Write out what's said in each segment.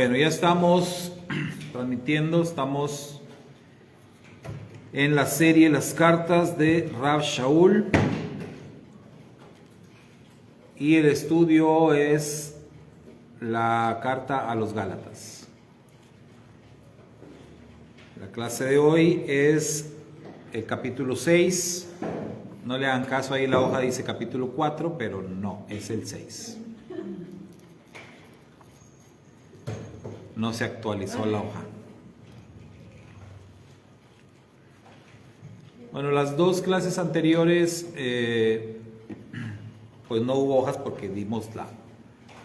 Bueno, ya estamos transmitiendo, estamos en la serie Las cartas de Rav Shaul y el estudio es la carta a los Gálatas. La clase de hoy es el capítulo 6. No le hagan caso, ahí la hoja dice capítulo 4, pero no, es el 6. No se actualizó la hoja. Bueno, las dos clases anteriores, pues no hubo hojas porque dimos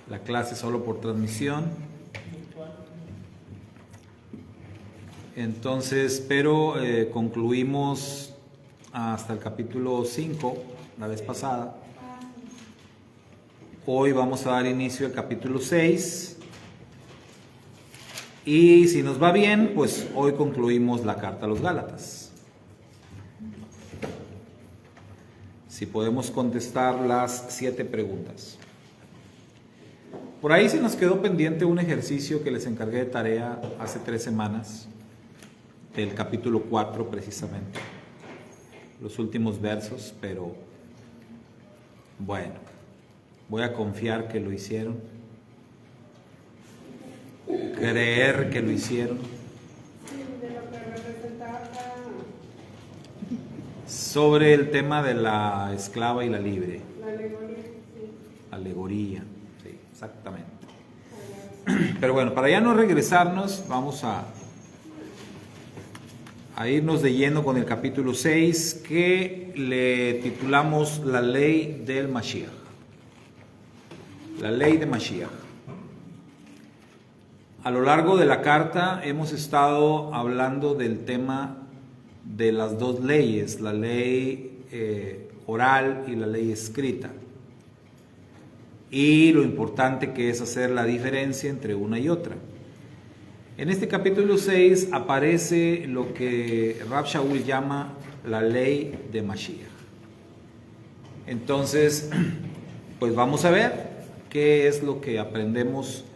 la clase solo por transmisión. Entonces, pero concluimos hasta el capítulo 5 la vez pasada. Hoy vamos a dar inicio al capítulo 6. Y si nos va bien, pues hoy concluimos la carta a los Gálatas. Si podemos contestar las 7 preguntas. Por ahí se nos quedó pendiente un ejercicio que les encargué de tarea hace 3 semanas, del capítulo 4 precisamente, los últimos versos, pero bueno, voy a confiar que lo hicieron. Creer que lo hicieron. Sobre el tema de la esclava y la libre. La alegoría, sí. Alegoría, sí, exactamente. Pero bueno, para ya no regresarnos, vamos a irnos de lleno con el capítulo 6, que le titulamos La ley del Mashiach. La ley de Mashiach. A lo largo de la carta hemos estado hablando del tema de las dos leyes, la ley oral y la ley escrita. Y lo importante que es hacer la diferencia entre una y otra. En este capítulo 6 aparece lo que Rav Shaul llama la ley de Mashiach. Entonces, pues vamos a ver qué es lo que aprendemos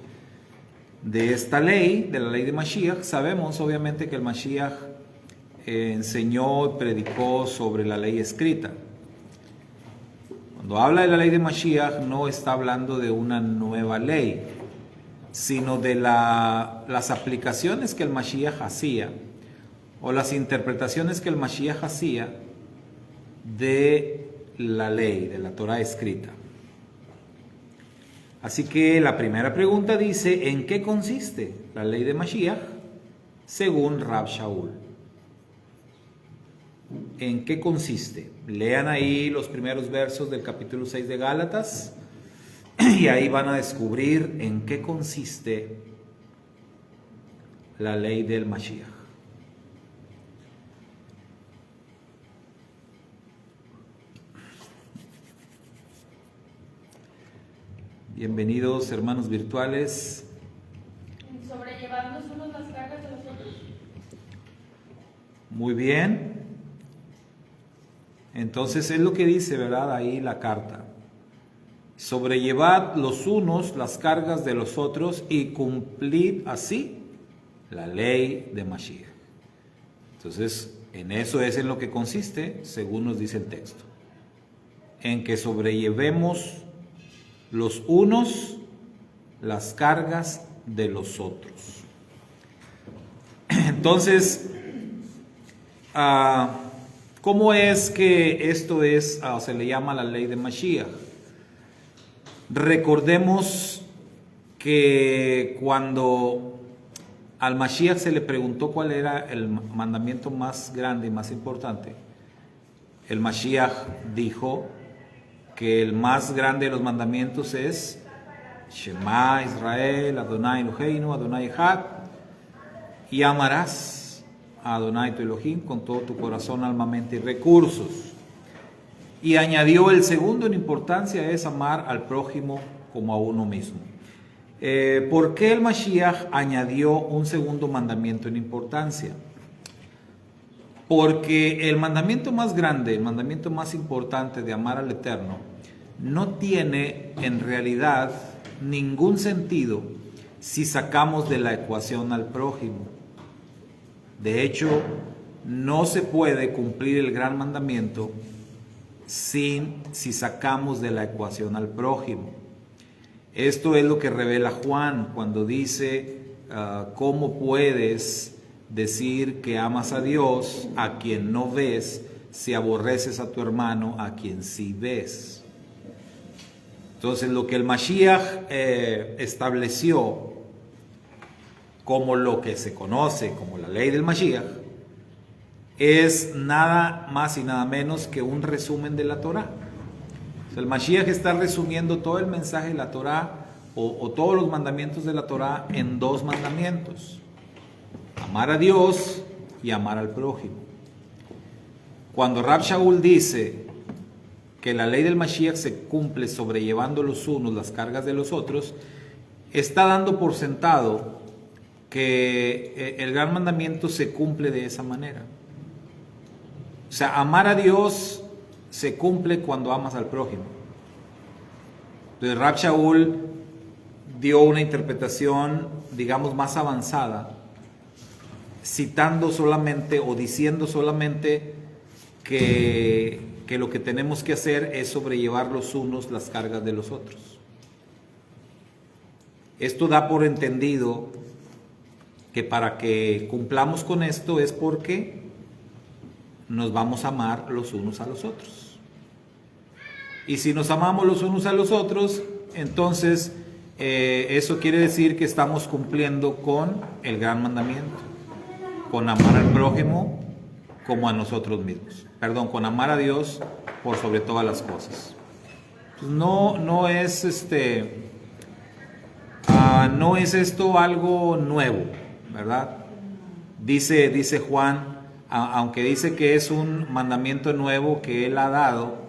de esta ley, de la ley de Mashiach. Sabemos obviamente que el Mashiach enseñó y predicó sobre la ley escrita. Cuando habla de la ley de Mashiach no está hablando de una nueva ley, sino de las aplicaciones que el Mashiach hacía o las interpretaciones que el Mashiach hacía de la ley, de la Torah escrita. Así que la primera pregunta dice, ¿en qué consiste la ley de Mashiach según Rav Shaul? ¿En qué consiste? Lean ahí los primeros versos del capítulo 6 de Gálatas y ahí van a descubrir en qué consiste la ley del Mashiach. Bienvenidos, hermanos virtuales. Sobrellevarnos unos las cargas de los otros. Muy bien. Entonces es lo que dice, ¿verdad? Ahí la carta. Sobrellevad los unos las cargas de los otros y cumplid así la ley de Mashiach. Entonces, en eso es en lo que consiste, según nos dice el texto. En que sobrellevemos los unos las cargas de los otros. Entonces, ¿cómo es que esto se le llama la ley de Mashiach? Recordemos que cuando al Mashiach se le preguntó cuál era el mandamiento más grande y más importante, el Mashiach dijo que el más grande de los mandamientos es Shema Israel, Adonai Eloheinu, Adonai Echad, y amarás a Adonai tu Elohim con todo tu corazón, alma, mente y recursos. Y añadió el segundo en importancia es amar al prójimo como a uno mismo. ¿Por qué el Mashiach añadió un segundo mandamiento en importancia? Porque el mandamiento más grande, el mandamiento más importante de amar al Eterno, no tiene en realidad ningún sentido si sacamos de la ecuación al prójimo. De hecho, no se puede cumplir el gran mandamiento si sacamos de la ecuación al prójimo. Esto es lo que revela Juan cuando dice, ¿cómo puedes decir que amas a Dios a quien no ves si aborreces a tu hermano a quien sí ves? Entonces, lo que el Mashiach estableció como lo que se conoce como la ley del Mashiach es nada más y nada menos que un resumen de la Torá. O sea, el Mashiach está resumiendo todo el mensaje de la Torá o todos los mandamientos de la Torá en 2 mandamientos: amar a Dios y amar al prójimo. Cuando Rab Shaul dice que la ley del Mashiach se cumple sobrellevando los unos las cargas de los otros, está dando por sentado que el gran mandamiento se cumple de esa manera. O sea, amar a Dios se cumple cuando amas al prójimo. Entonces Rab Shaul dio una interpretación, digamos, más avanzada, citando solamente o diciendo solamente que lo que tenemos que hacer es sobrellevar los unos las cargas de los otros. Esto da por entendido que para que cumplamos con esto es porque nos vamos a amar los unos a los otros. Y si nos amamos los unos a los otros, entonces eso quiere decir que estamos cumpliendo con el gran mandamiento, con amar al prójimo como a nosotros mismos. Perdón, con amar a Dios por sobre todas las cosas. Pues no es no es esto algo nuevo, ¿verdad? Dice Juan, aunque dice que es un mandamiento nuevo que Él ha dado,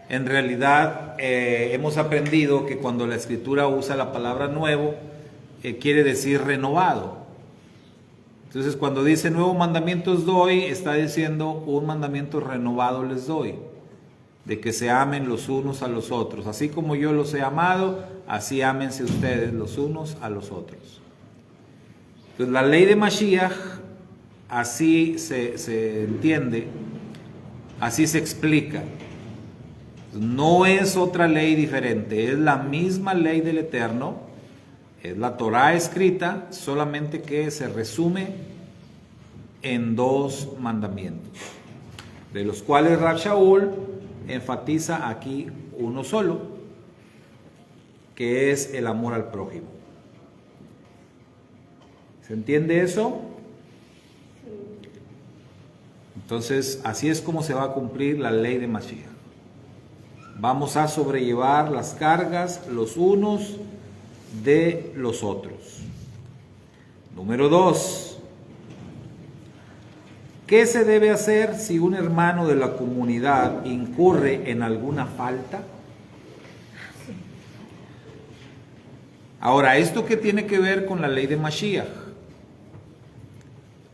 en realidad hemos aprendido que cuando la Escritura usa la palabra nuevo, quiere decir renovado. Entonces, cuando dice nuevo mandamiento os doy, está diciendo un mandamiento renovado les doy, de que se amen los unos a los otros. Así como yo los he amado, así ámense ustedes los unos a los otros. Entonces, la ley de Mashiach, así se entiende, así se explica. No es otra ley diferente, es la misma ley del Eterno, es la Torá escrita, solamente que se resume en 2 mandamientos, de los cuales Rab Shaul enfatiza aquí uno solo, que es el amor al prójimo. ¿Se entiende eso? Entonces, así es como se va a cumplir la ley de Mashiach. Vamos a sobrellevar las cargas los unos de los otros. Número 2. ¿Qué se debe hacer si un hermano de la comunidad incurre en alguna falta? Ahora, ¿esto qué tiene que ver con la ley de Mashiach?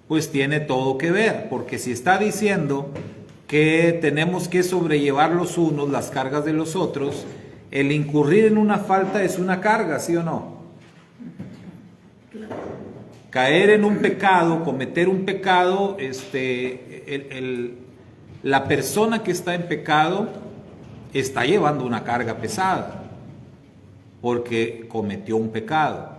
Pues tiene todo que ver, porque si está diciendo que tenemos que sobrellevar los unos las cargas de los otros, el incurrir en una falta es una carga, ¿sí o no? Caer en un pecado, cometer un pecado, la persona que está en pecado está llevando una carga pesada, porque cometió un pecado.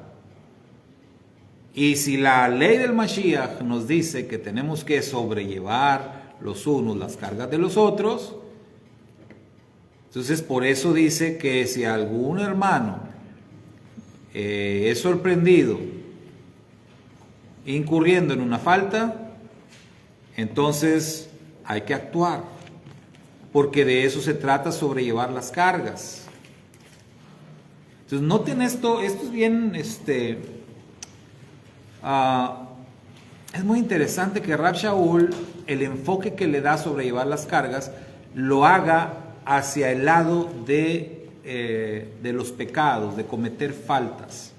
Y si la ley del Mashiach nos dice que tenemos que sobrellevar los unos las cargas de los otros, entonces por eso dice que si algún hermano es sorprendido incurriendo en una falta, entonces hay que actuar, porque de eso se trata, sobrellevar las cargas. Entonces noten esto es bien, es muy interesante que Rab Shaul, el enfoque que le da sobre llevar las cargas, lo haga hacia el lado de los pecados, de cometer faltas.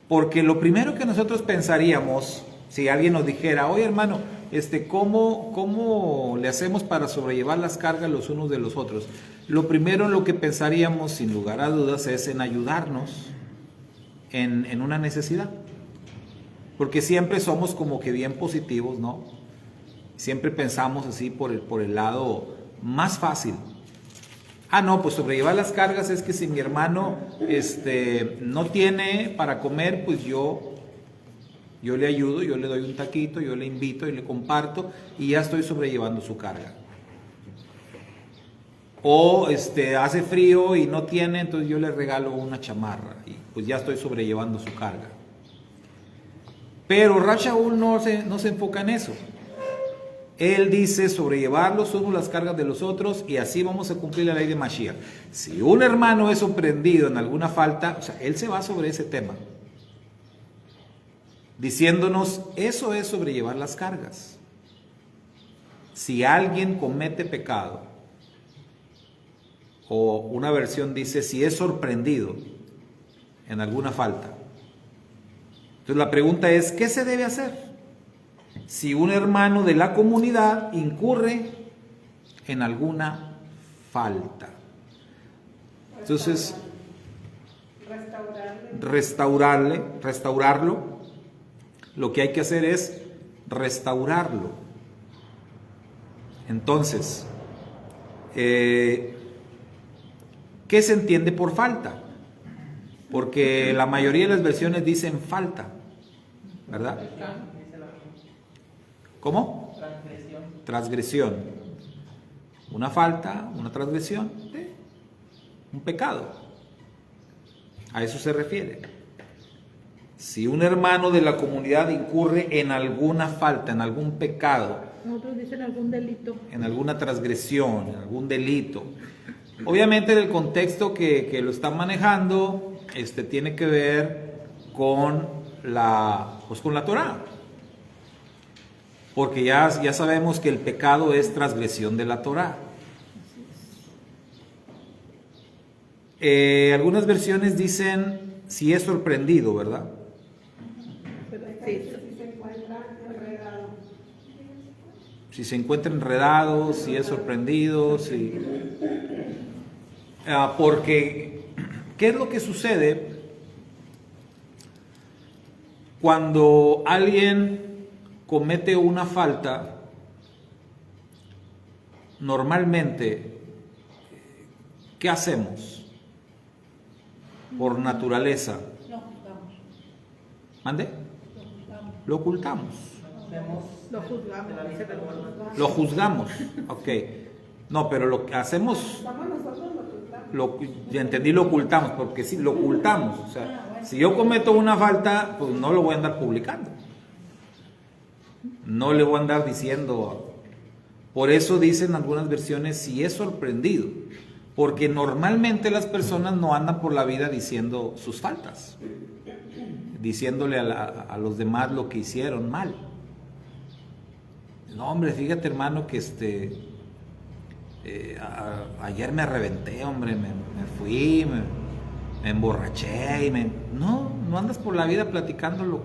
Porque lo primero que nosotros pensaríamos, si alguien nos dijera, oye hermano, ¿cómo le hacemos para sobrellevar las cargas los unos de los otros? Lo primero en lo que pensaríamos, sin lugar a dudas, es en ayudarnos. en una necesidad. Porque siempre somos como que bien positivos, ¿no? Siempre pensamos así por el lado más fácil. Ah, no, pues sobrellevar las cargas es que si mi hermano no tiene para comer, pues yo le ayudo, yo le doy un taquito, yo le invito y le comparto y ya estoy sobrellevando su carga. O hace frío y no tiene, entonces yo le regalo una chamarra y pues ya estoy sobrellevando su carga. Pero Rav Shaul no se enfoca en eso. Él dice sobrellevar los unos las cargas de los otros y así vamos a cumplir la ley de Mashiach. Si un hermano es sorprendido en alguna falta, o sea, él se va sobre ese tema, diciéndonos, eso es sobrellevar las cargas. Si alguien comete pecado, o una versión dice, si es sorprendido en alguna falta. Entonces la pregunta es, ¿qué se debe hacer? Si un hermano de la comunidad incurre en alguna falta. Entonces, restaurarlo, lo que hay que hacer es restaurarlo. Entonces, ¿qué se entiende por falta? Porque la mayoría de las versiones dicen falta, ¿verdad? ¿Cómo? Transgresión. Una falta, una transgresión, un pecado. A eso se refiere. Si un hermano de la comunidad incurre en alguna falta, en algún pecado, otros dicen algún delito, en alguna transgresión, en algún delito, obviamente en el contexto que lo están manejando, tiene que ver con la Torá. Porque ya sabemos que el pecado es transgresión de la Torá. Algunas versiones dicen si es sorprendido, ¿verdad? Si se encuentra enredado, si es sorprendido, si... porque, ¿qué es lo que sucede cuando alguien comete una falta? Normalmente, ¿qué hacemos? Por naturaleza. ¿Mande? Lo ocultamos. Lo juzgamos. Ok. No, pero lo que hacemos, ya entendí, lo ocultamos, porque sí, lo ocultamos. O sea, si yo cometo una falta, pues no lo voy a andar publicando. No le voy a andar diciendo. Por eso dicen algunas versiones si es sorprendido, porque normalmente las personas no andan por la vida diciendo sus faltas, diciéndole a los demás lo que hicieron mal. No, hombre, fíjate, hermano, que ayer me reventé, hombre, me fui, me emborraché y no andas por la vida platicando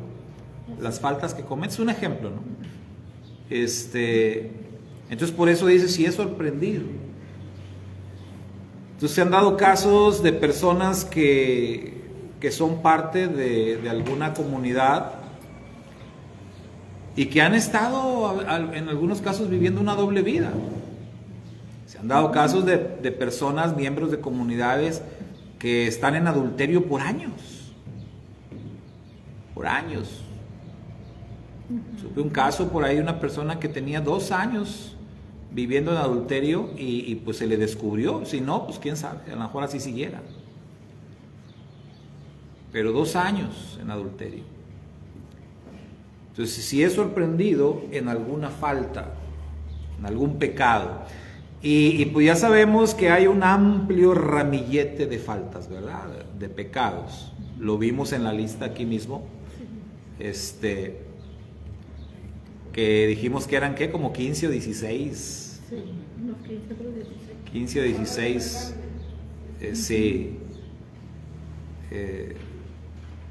las faltas que cometes. Un ejemplo, ¿no? Entonces por eso dice si es sorprendido. Entonces se han dado casos de personas que son parte de alguna comunidad y que han estado en algunos casos viviendo una doble vida. Se han dado casos de personas, miembros de comunidades que están en adulterio por años. Por años. Supe un caso por ahí de una persona que tenía 2 años viviendo en adulterio y pues se le descubrió. Si no, pues quién sabe, a lo mejor así siguiera. Pero 2 años en adulterio. Entonces, si es sorprendido en alguna falta, en algún pecado, y pues ya sabemos que hay un amplio ramillete de faltas, ¿verdad? De pecados. Lo vimos en la lista aquí mismo. Que dijimos que eran, ¿qué? Como 15 o 16. sí, unos 15 o 16. 15 o 16, sí,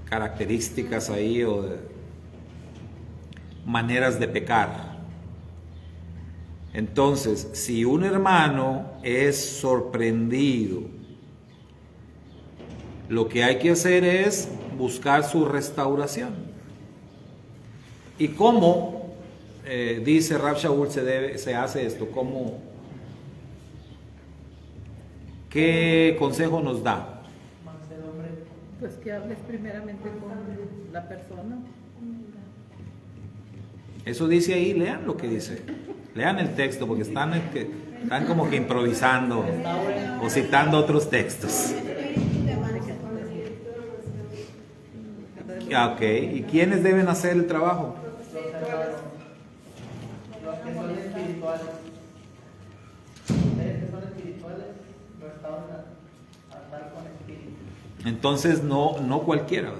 características ahí o maneras de pecar. Entonces, si un hermano es sorprendido, lo que hay que hacer es buscar su restauración. ¿Y cómo, dice Rav Shaul, se hace esto? ¿Cómo? ¿Qué consejo nos da? Pues que hables primeramente con la persona. Eso dice ahí, lean lo que dice. Lean el texto porque están como que improvisando o citando otros textos. Ok, ¿y quiénes deben hacer el trabajo? Los que son espirituales. Ustedes que son espirituales, restauran a estar con espíritu. Entonces no cualquiera.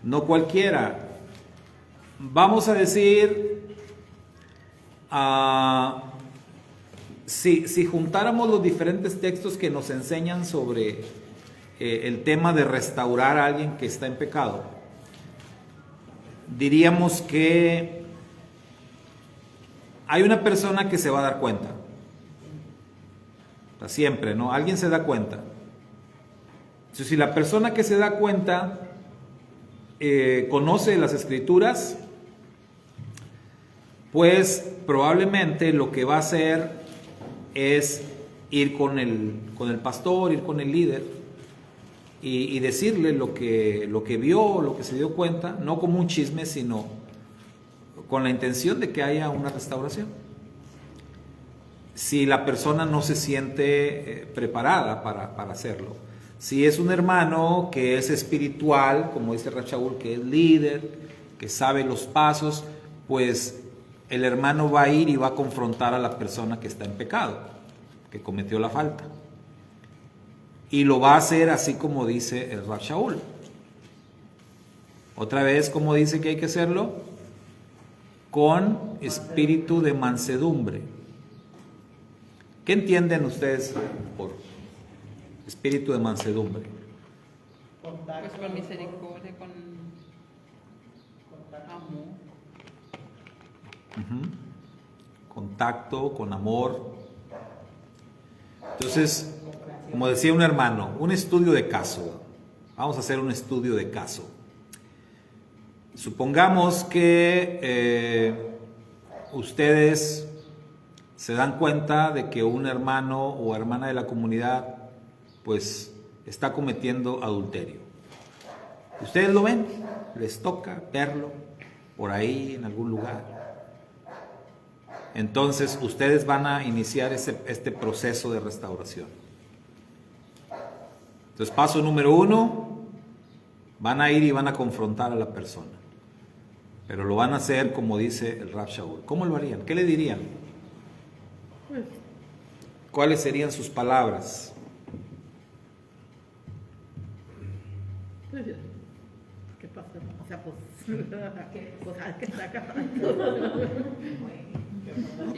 No cualquiera. Vamos a decir, si juntáramos los diferentes textos que nos enseñan sobre el tema de restaurar a alguien que está en pecado, diríamos que hay una persona que se va a dar cuenta. O sea, siempre, ¿no? Alguien se da cuenta. Entonces, si la persona que se da cuenta conoce las escrituras, pues probablemente lo que va a hacer es ir con el pastor, ir con el líder y decirle lo que vio, lo que se dio cuenta, no como un chisme, sino con la intención de que haya una restauración. Si la persona no se siente preparada para hacerlo. Si es un hermano que es espiritual, como dice Rav Shaul, que es líder, que sabe los pasos, pues el hermano va a ir y va a confrontar a la persona que está en pecado, que cometió la falta. Y lo va a hacer así como dice el Rav Shaul. Otra vez, ¿cómo dice que hay que hacerlo? Con espíritu de mansedumbre. ¿Qué entienden ustedes por espíritu de mansedumbre? Pues con misericordia, con amor. Contacto, con amor. Entonces, como decía un hermano, un estudio de caso. Vamos a hacer un estudio de caso. Supongamos que ustedes se dan cuenta de que un hermano o hermana de la comunidad pues está cometiendo adulterio. Ustedes lo ven, les toca verlo por ahí en algún lugar. Entonces ustedes van a iniciar este proceso de restauración. Entonces, paso número 1, van a ir y van a confrontar a la persona. Pero lo van a hacer como dice el Rav Shaul. ¿Cómo lo harían? ¿Qué le dirían? Pues, ¿Cuáles serían sus palabras? pues, ¿qué pasa? O sea, pues, que saca.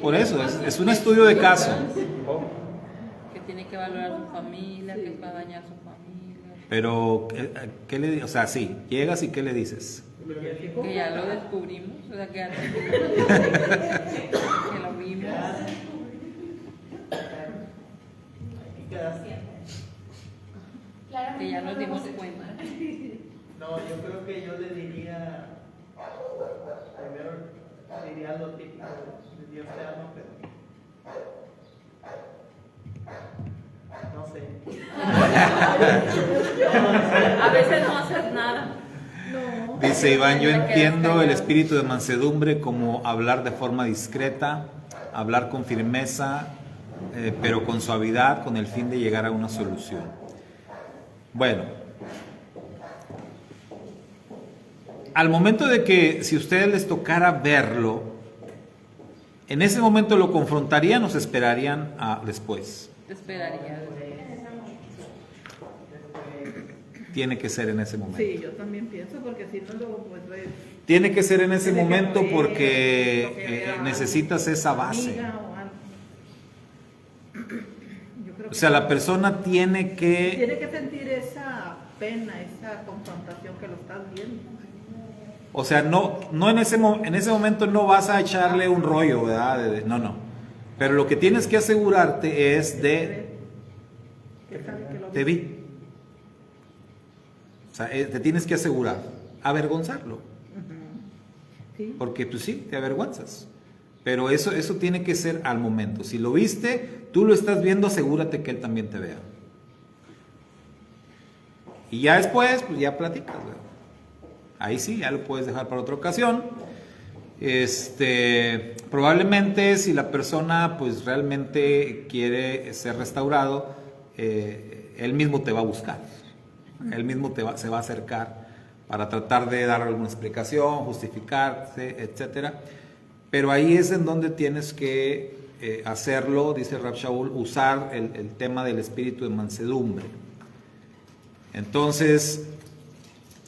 Por eso, es un estudio de caso. Que tiene que valorar su familia, que va a dañar su familia. Pero, ¿qué le dices? O sea, sí, llegas y ¿qué le dices? Que ya lo descubrimos, o sea, que ya que lo vimos. Que ya nos dimos cuenta. No, yo creo que yo le diría, primero diría lo típico, de Dios te ama, pero no sé. A veces no haces nada. No. Dice Iván, yo entiendo el espíritu de mansedumbre como hablar de forma discreta, hablar con firmeza, pero con suavidad, con el fin de llegar a una solución. Bueno, al momento de que si a ustedes les tocara verlo, ¿en ese momento lo confrontarían o se esperarían a después? Te esperaría. Tiene que ser en ese momento. Sí, yo también pienso, porque si no, luego, pues, Tiene que ser en ese tiene que momento morir, porque lo que vea necesitas esa base. amiga o algo. Yo creo O que sea, la persona tiene que, sentir esa pena, esa confrontación que lo estás viendo. o sea, no en ese momento no vas a echarle un rollo, ¿verdad? No. Pero lo que tienes que asegurarte es de, Que sabe que lo te vi. O sea, te tienes que asegurar, avergonzarlo. Sí. Porque pues sí, te avergüenzas. Pero eso tiene que ser al momento. Si lo viste, tú lo estás viendo, asegúrate que él también te vea. Y ya después, pues ya platicas, ¿verdad? Ahí sí, ya lo puedes dejar para otra ocasión. Probablemente si la persona pues realmente quiere ser restaurado, él mismo te va a buscar. Él mismo se va a acercar para tratar de dar alguna explicación, justificarse, etcétera. Pero ahí es en donde tienes que hacerlo, dice Rab Shaul, usar el tema del espíritu de mansedumbre. Entonces,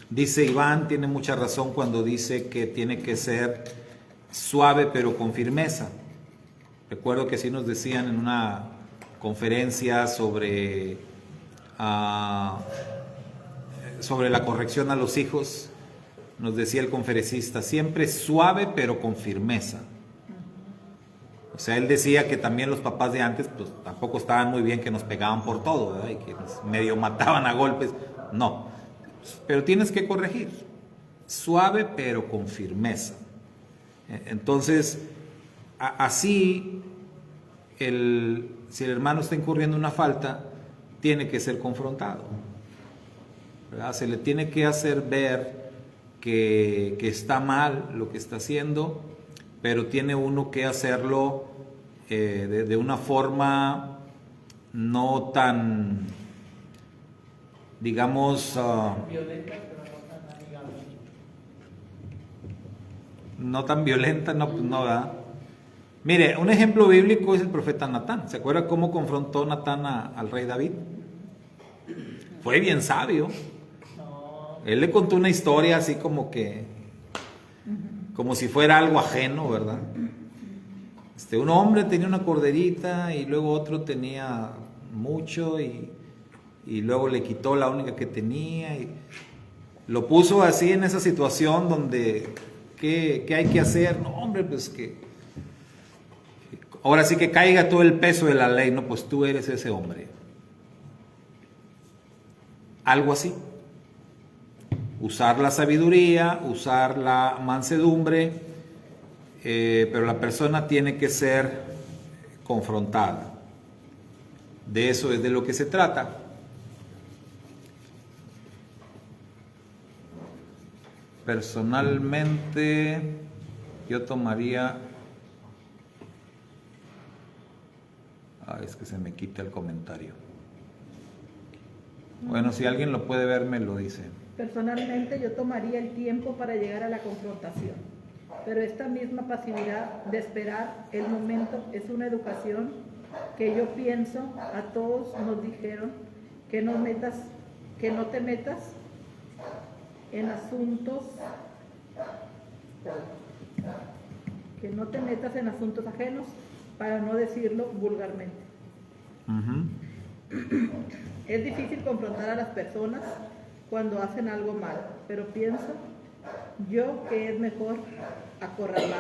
dice Iván, tiene mucha razón cuando dice que tiene que ser suave pero con firmeza. Recuerdo que así nos decían en una conferencia sobre la corrección a los hijos. Nos decía el conferencista, siempre suave pero con firmeza. O sea, él decía que también los papás de antes pues tampoco estaban muy bien, que nos pegaban por todo, ¿verdad? Y que nos medio mataban a golpes. No, pero tienes que corregir, suave pero con firmeza. Entonces, así, si el hermano está incurriendo en una falta, tiene que ser confrontado, ¿verdad? Se le tiene que hacer ver que está mal lo que está haciendo, pero tiene uno que hacerlo de una forma no tan, digamos, Violenta, pero no tan amigable. no tan violenta, no, pues no, ¿verdad? Mire, un ejemplo bíblico es el profeta Natán. ¿Se acuerda cómo confrontó Natán al rey David? Fue bien sabio. Él le contó una historia así como si fuera algo ajeno, ¿verdad? Un hombre tenía una corderita y luego otro tenía mucho y luego le quitó la única que tenía y lo puso así en esa situación donde ¿qué hay que hacer? No, hombre, pues que ahora sí que caiga todo el peso de la ley. No, pues tú eres ese hombre. Algo así. Usar la sabiduría, usar la mansedumbre, pero la persona tiene que ser confrontada. De eso es de lo que se trata. Personalmente, yo tomaría... es que se me quita el comentario. Bueno, si alguien lo puede ver, me lo dice. Personalmente yo tomaría el tiempo para llegar a la confrontación, pero esta misma pasividad de esperar el momento es una educación que yo pienso a todos nos dijeron que no te metas en asuntos, ajenos, para no decirlo vulgarmente. Es difícil confrontar a las personas cuando hacen algo mal, pero pienso yo que es mejor acorralarlo.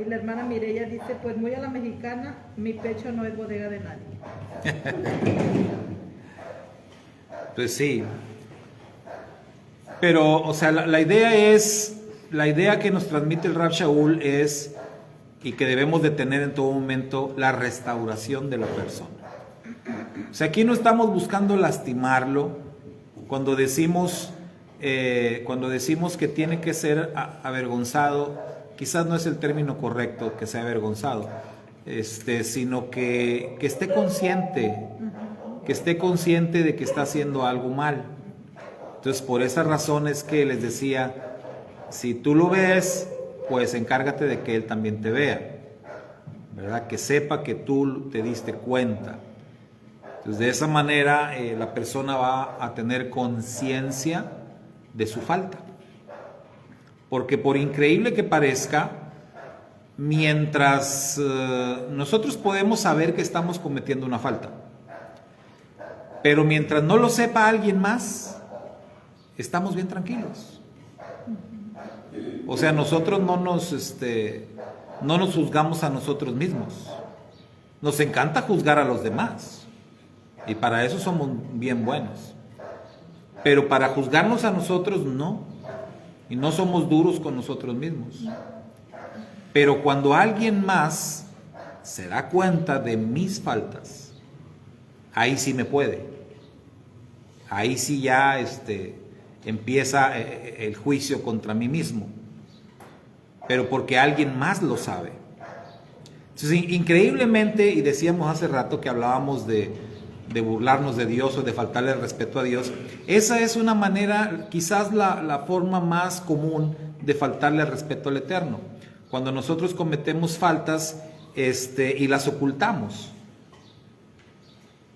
Y la hermana Mireya dice, pues muy a la mexicana, mi pecho no es bodega de nadie. Pues sí. Pero, o sea, la idea que nos transmite el Rab Shaul es, y que debemos de tener en todo momento, la restauración de la persona. O sea, aquí no estamos buscando lastimarlo. Cuando decimos que tiene que ser avergonzado, quizás no es el término correcto que sea avergonzado, sino que esté consciente, de que está haciendo algo mal. Entonces, por esa razón es que les decía, si tú lo ves, pues encárgate de que él también te vea, ¿verdad? Que sepa que tú te diste cuenta. Entonces, de esa manera la persona va a tener conciencia de su falta. Porque por increíble que parezca, mientras nosotros podemos saber que estamos cometiendo una falta, pero mientras no lo sepa alguien más, estamos bien tranquilos. O sea, nosotros no nos juzgamos a nosotros mismos. Nos encanta juzgar a los demás. Y para eso somos bien buenos. Pero para juzgarnos a nosotros, no. Y no somos duros con nosotros mismos. Pero cuando alguien más se da cuenta de mis faltas, ahí sí me puede. Ahí sí ya empieza el juicio contra mí mismo. Pero porque alguien más lo sabe. Entonces, increíblemente, y decíamos hace rato que hablábamos de burlarnos de Dios o de faltarle el respeto a Dios, esa es una manera, quizás la forma más común de faltarle el respeto al Eterno. Cuando nosotros cometemos faltas y las ocultamos.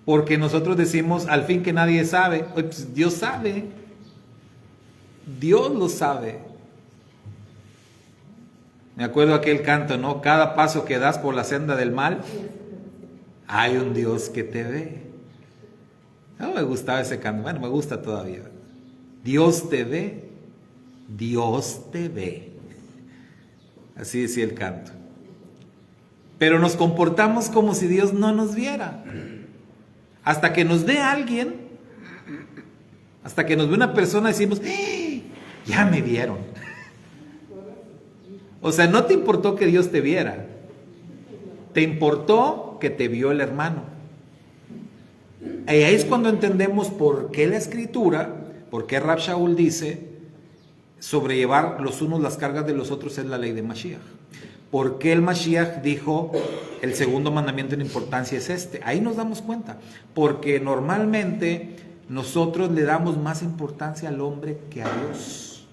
Porque nosotros decimos, al fin que nadie sabe. Pues Dios sabe. Dios lo sabe. Me acuerdo aquel canto, ¿no? Cada paso que das por la senda del mal, hay un Dios que te ve. No me gustaba ese canto. Bueno, me gusta todavía. Dios te ve. Dios te ve. Así decía el canto. Pero nos comportamos como si Dios no nos viera. Hasta que nos ve alguien, hasta que nos ve una persona, decimos, ¡eh! Ya me vieron. O sea, no te importó que Dios te viera. Te importó que te vio el hermano. Y ahí es cuando entendemos por qué la Escritura, por qué Rab Shaul dice, sobrellevar los unos las cargas de los otros es la ley de Mashiach. ¿Por qué el Mashiach dijo, el segundo mandamiento en importancia es este? Ahí nos damos cuenta. Porque normalmente nosotros le damos más importancia al hombre que a Dios.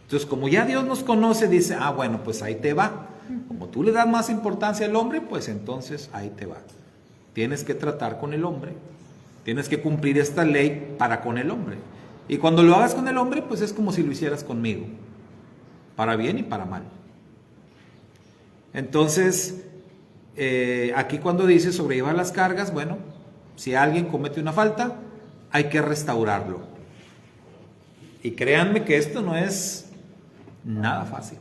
Entonces, como ya Dios nos conoce, dice, bueno, pues ahí te va. Como tú le das más importancia al hombre, pues entonces ahí te va. Tienes que tratar con el hombre. Tienes que cumplir esta ley para con el hombre. Y cuando lo hagas con el hombre, pues es como si lo hicieras conmigo. Para bien y para mal. Entonces, aquí cuando dice sobrellevar las cargas, bueno, si alguien comete una falta, hay que restaurarlo. Y créanme que esto no es nada fácil.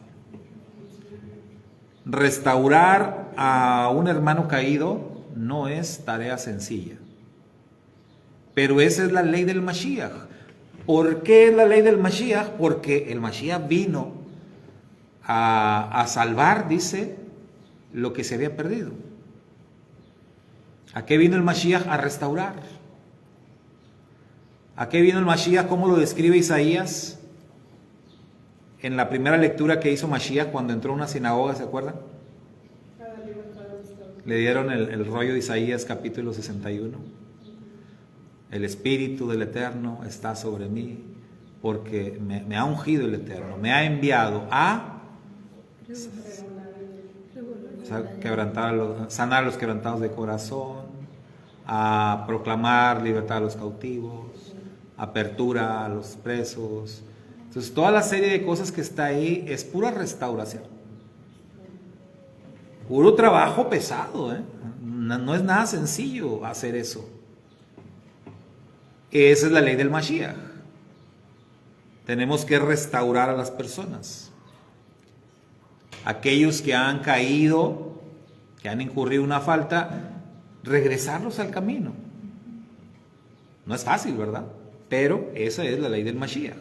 Restaurar a un hermano caído no es tarea sencilla. Pero esa es la ley del Mashiach. ¿Por qué es la ley del Mashiach? Porque el Mashiach vino a salvar, dice, lo que se había perdido. ¿A qué vino el Mashiach? A restaurar. ¿A qué vino el Mashiach? ¿Cómo lo describe Isaías? En la primera lectura que hizo Mashiach cuando entró a una sinagoga, ¿se acuerdan? Le dieron el rollo de Isaías capítulo 61. El Espíritu del Eterno está sobre mí porque me ha ungido el Eterno, me ha enviado a sanar a los quebrantados de corazón, a proclamar libertad a los cautivos, apertura a los presos. Entonces toda la serie de cosas que está ahí es pura restauración, puro trabajo pesado, no es nada sencillo hacer eso. Esa es la ley del Mashiach. Tenemos que restaurar a las personas. Aquellos que han caído, que han incurrido una falta, regresarlos al camino. No es fácil, ¿verdad? Pero esa es la ley del Mashiach.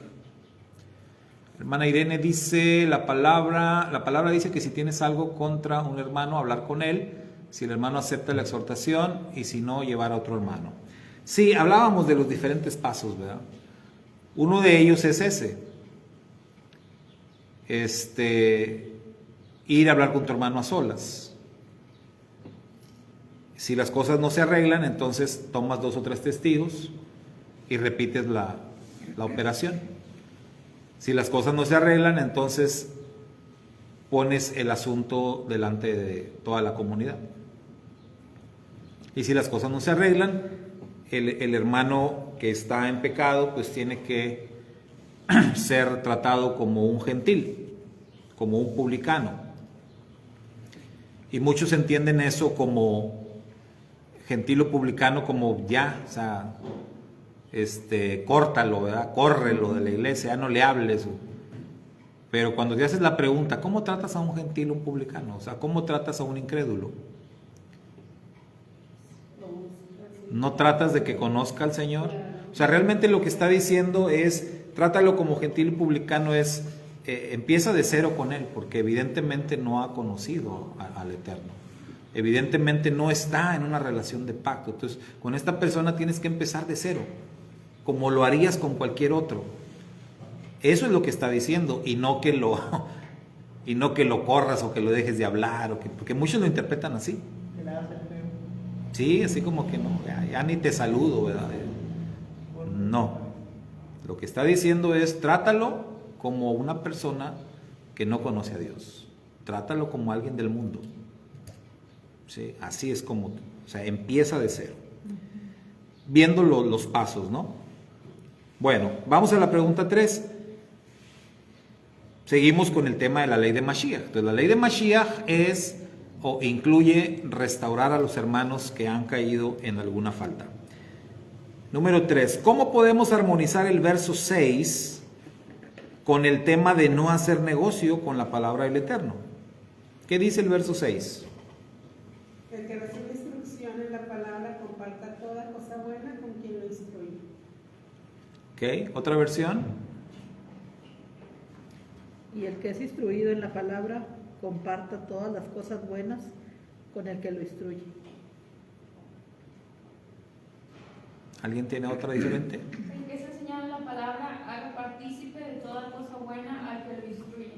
Hermana Irene dice, la palabra dice que si tienes algo contra un hermano, hablar con él, si el hermano acepta la exhortación y si no, llevar a otro hermano. Sí, hablábamos de los diferentes pasos, ¿verdad? Uno de ellos es ese. Ir a hablar con tu hermano a solas. Si las cosas no se arreglan, entonces tomas 2 o 3 testigos y repites la operación. Si las cosas no se arreglan, entonces pones el asunto delante de toda la comunidad. Y si las cosas no se arreglan, el hermano que está en pecado, pues tiene que ser tratado como un gentil, como un publicano. Y muchos entienden eso como gentil o publicano como ya, o sea, córtalo, ¿verdad? Córrelo de la iglesia, ya no le hables. Pero cuando te haces la pregunta, ¿cómo tratas a un gentil o un publicano? O sea, ¿cómo tratas a un incrédulo? no tratas de que conozca al Señor. O sea, realmente lo que está diciendo es, trátalo como gentil y publicano, es, empieza de cero con él, porque evidentemente no ha conocido al Eterno. Evidentemente no está en una relación de pacto. Entonces, con esta persona tienes que empezar de cero, como lo harías con cualquier otro. Eso es lo que está diciendo, y no que lo corras o que lo dejes de hablar, porque muchos lo interpretan así. Que le hagas el feo. Sí, así como que no, ya ni te saludo, ¿verdad? No. Lo que está diciendo es, trátalo como una persona que no conoce a Dios. Trátalo como alguien del mundo. ¿Sí? Así es como, o sea, empieza de cero. Viendo los pasos, ¿no? Bueno, vamos a la pregunta 3. Seguimos con el tema de la ley de Mashiach. Entonces, la ley de Mashiach es o incluye restaurar a los hermanos que han caído en alguna falta. Número 3. ¿Cómo podemos armonizar el verso 6 con el tema de no hacer negocio con la palabra del Eterno? ¿Qué dice el verso 6? El que recibe instrucción en la palabra comparta toda cosa buena con quien lo instruye. ¿Ok? ¿Otra versión? Y el que es instruido en la palabra, comparta todas las cosas buenas con el que lo instruye. ¿Alguien tiene otra diferente? El que es enseñado en la palabra, haga partícipe de toda cosa buena al que lo instruye.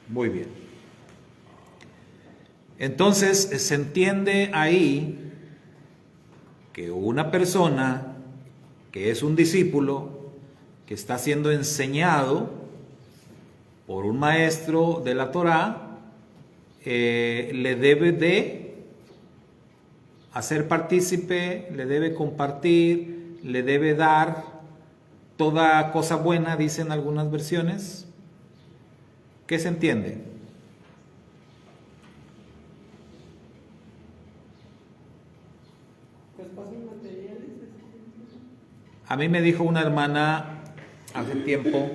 Muy bien. Entonces, se entiende ahí que una persona que es un discípulo, que está siendo enseñado por un maestro de la Torá, le debe de hacer partícipe, le debe compartir, le debe dar toda cosa buena, dicen algunas versiones. ¿Qué se entiende? Pues cosas materiales. A mí me dijo una hermana hace tiempo,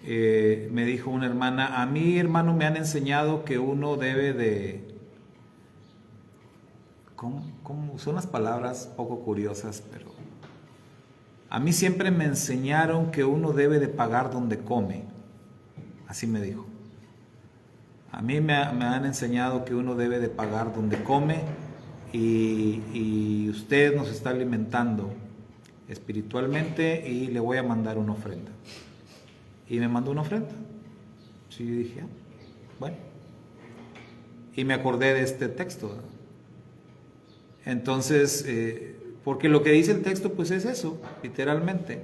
me dijo una hermana, a mí, hermano, me han enseñado que uno debe de... ¿Cómo? Son unas palabras poco curiosas, pero... A mí siempre me enseñaron que uno debe de pagar donde come. Así me dijo. A mí me han enseñado que uno debe de pagar donde come y usted nos está alimentando espiritualmente y le voy a mandar una ofrenda. Y me mandó una ofrenda. Sí, dije, bueno. Y me acordé de este texto, ¿verdad? Entonces, porque lo que dice el texto pues es eso, literalmente.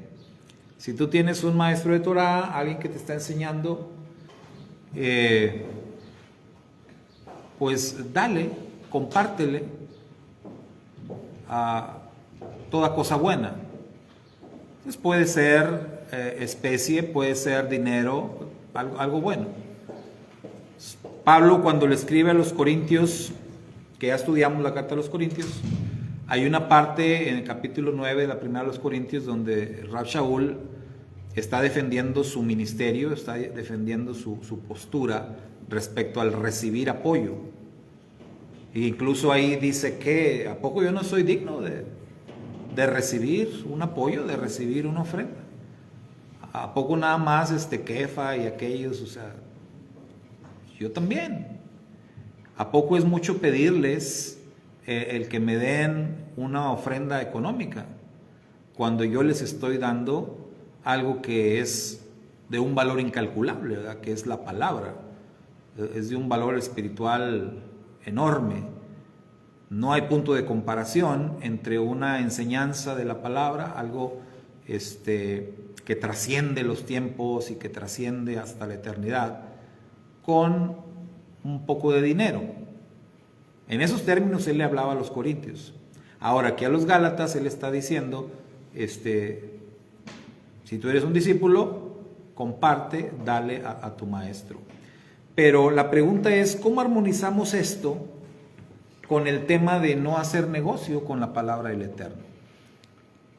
Si tú tienes un maestro de Torah, alguien que te está enseñando, pues dale, compártele a toda cosa buena. Pues puede ser especie, puede ser dinero, algo bueno. Pablo, cuando le escribe a los Corintios, que ya estudiamos la carta a los Corintios, hay una parte en el capítulo 9 de la primera de los Corintios donde Rab Shaul está defendiendo su ministerio, está defendiendo su postura respecto al recibir apoyo. E incluso ahí dice que ¿a poco yo no soy digno de recibir un apoyo, de recibir una ofrenda? ¿A poco nada más Kefa y aquellos? O sea, yo también. ¿A poco es mucho pedirles el que me den una ofrenda económica cuando yo les estoy dando algo que es de un valor incalculable, ¿verdad? Que es la palabra? Es de un valor espiritual enorme. No hay punto de comparación entre una enseñanza de la palabra, algo que trasciende los tiempos y que trasciende hasta la eternidad, con un poco de dinero. En esos términos él le hablaba a los corintios. Ahora aquí a los gálatas él está diciendo, si tú eres un discípulo, comparte, dale a tu maestro. Pero la pregunta es, ¿cómo armonizamos esto con el tema de no hacer negocio con la palabra del Eterno?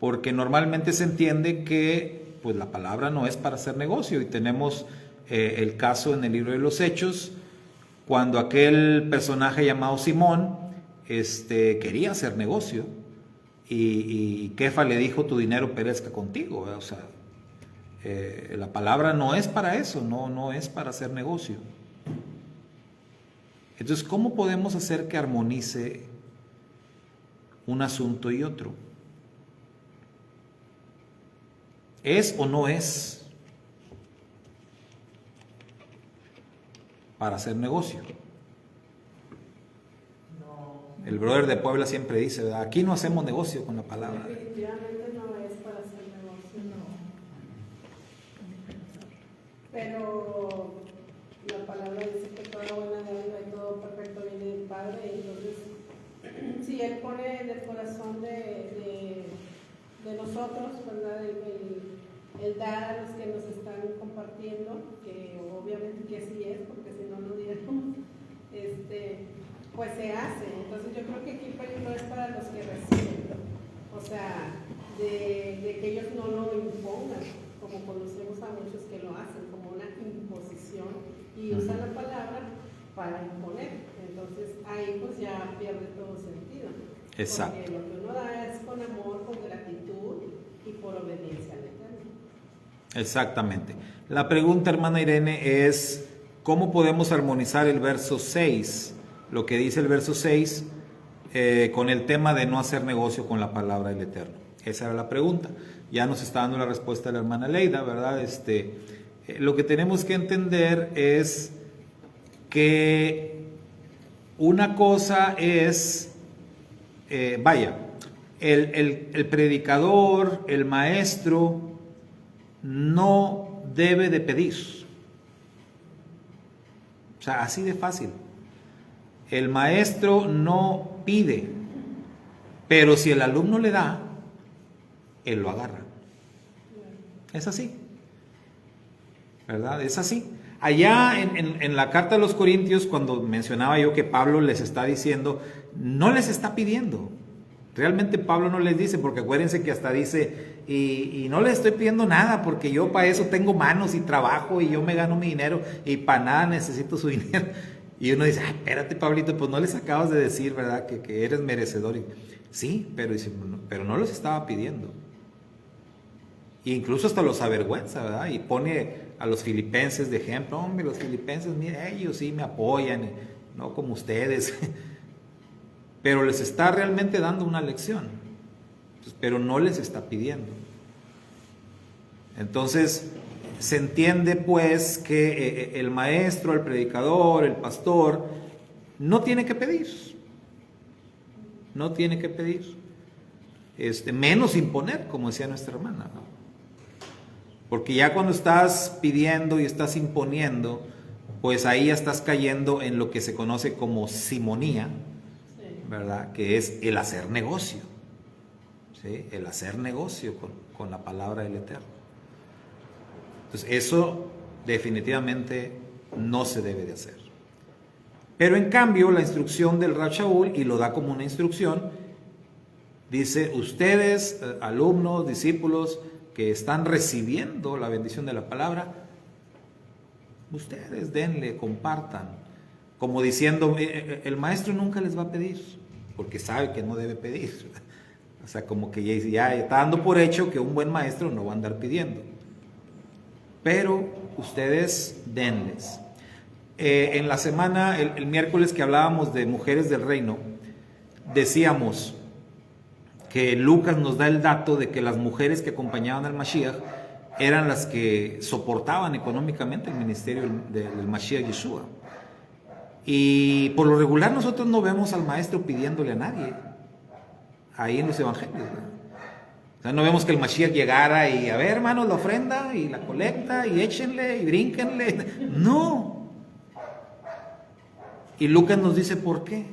Porque normalmente se entiende que pues la palabra no es para hacer negocio, y tenemos el caso en el libro de los Hechos, cuando aquel personaje llamado Simón quería hacer negocio y Kefa le dijo: tu dinero perezca contigo, ¿verdad? O sea, la palabra no es para eso, no es para hacer negocio. Entonces, ¿cómo podemos hacer que armonice un asunto y otro? ¿Es o no es para hacer negocio? No. El brother de Puebla siempre dice, ¿verdad? Aquí no hacemos negocio con la palabra. Definitivamente no es para hacer negocio. Pero la palabra dice que toda buena dádiva y todo perfecto viene del Padre. Entonces, si Él pone en el corazón de nosotros, ¿verdad? El dar a los que nos están compartiendo, que obviamente que así es, porque si no, no diéramos, pues se hace. Entonces yo creo que aquí el peligro es para los que reciben, o sea, de que ellos no lo impongan, como conocemos a muchos que lo hacen, como una imposición, y usan la palabra para imponer. Entonces ahí pues ya pierde todo sentido. Exacto. Porque lo que uno da es con amor, con gratitud y por obediencia al Eterno. Exactamente. La pregunta, hermana Irene, es ¿cómo podemos armonizar el verso 6, lo que dice el verso 6, con el tema de no hacer negocio con la palabra del Eterno? Esa era la pregunta. Ya nos está dando la respuesta la hermana Leida, ¿verdad? Lo que tenemos que entender es que una cosa es, el predicador, el maestro, no debe de pedir. O sea, así de fácil. El maestro no pide, pero si el alumno le da, él lo agarra. Es así, ¿verdad? Es así. Allá en la carta a los Corintios, cuando mencionaba yo que Pablo les está diciendo, no les está pidiendo. Realmente Pablo no les dice, porque acuérdense que hasta dice, y no les estoy pidiendo nada, porque yo para eso tengo manos y trabajo y yo me gano mi dinero y para nada necesito su dinero. Y uno dice, ay, espérate, Pablito, pues no les acabas de decir, ¿verdad? Que eres merecedor. Sí, pero no los estaba pidiendo. E incluso hasta los avergüenza, ¿verdad? Y pone a los filipenses de ejemplo. Hombre, los filipenses, mire, ellos sí me apoyan, no como ustedes. Pero les está realmente dando una lección, pero no les está pidiendo. Entonces, se entiende pues que el maestro, el predicador, el pastor, no tiene que pedir. No tiene que pedir. Menos imponer, como decía nuestra hermana, ¿no? Porque ya cuando estás pidiendo y estás imponiendo, pues ahí ya estás cayendo en lo que se conoce como simonía, ¿verdad? Que es el hacer negocio, ¿sí? El hacer negocio con la palabra del Eterno. Entonces eso definitivamente no se debe de hacer. Pero en cambio la instrucción del Rab Shaul, y lo da como una instrucción, dice: ustedes, alumnos, discípulos que están recibiendo la bendición de la palabra, ustedes denle, compartan, como diciendo, el maestro nunca les va a pedir, porque sabe que no debe pedir. O sea, como que ya está dando por hecho que un buen maestro no va a andar pidiendo. Pero ustedes denles. En la semana, el miércoles que hablábamos de mujeres del reino, decíamos que Lucas nos da el dato de que las mujeres que acompañaban al Mashiach eran las que soportaban económicamente el ministerio del Mashiach Yeshua. Y por lo regular nosotros no vemos al maestro pidiéndole a nadie ahí en los evangelios, ¿no? O sea, no vemos que el Mashiach llegara y, a ver, hermanos, la ofrenda y la colecta y échenle y brínquenle. No. Y Lucas nos dice por qué.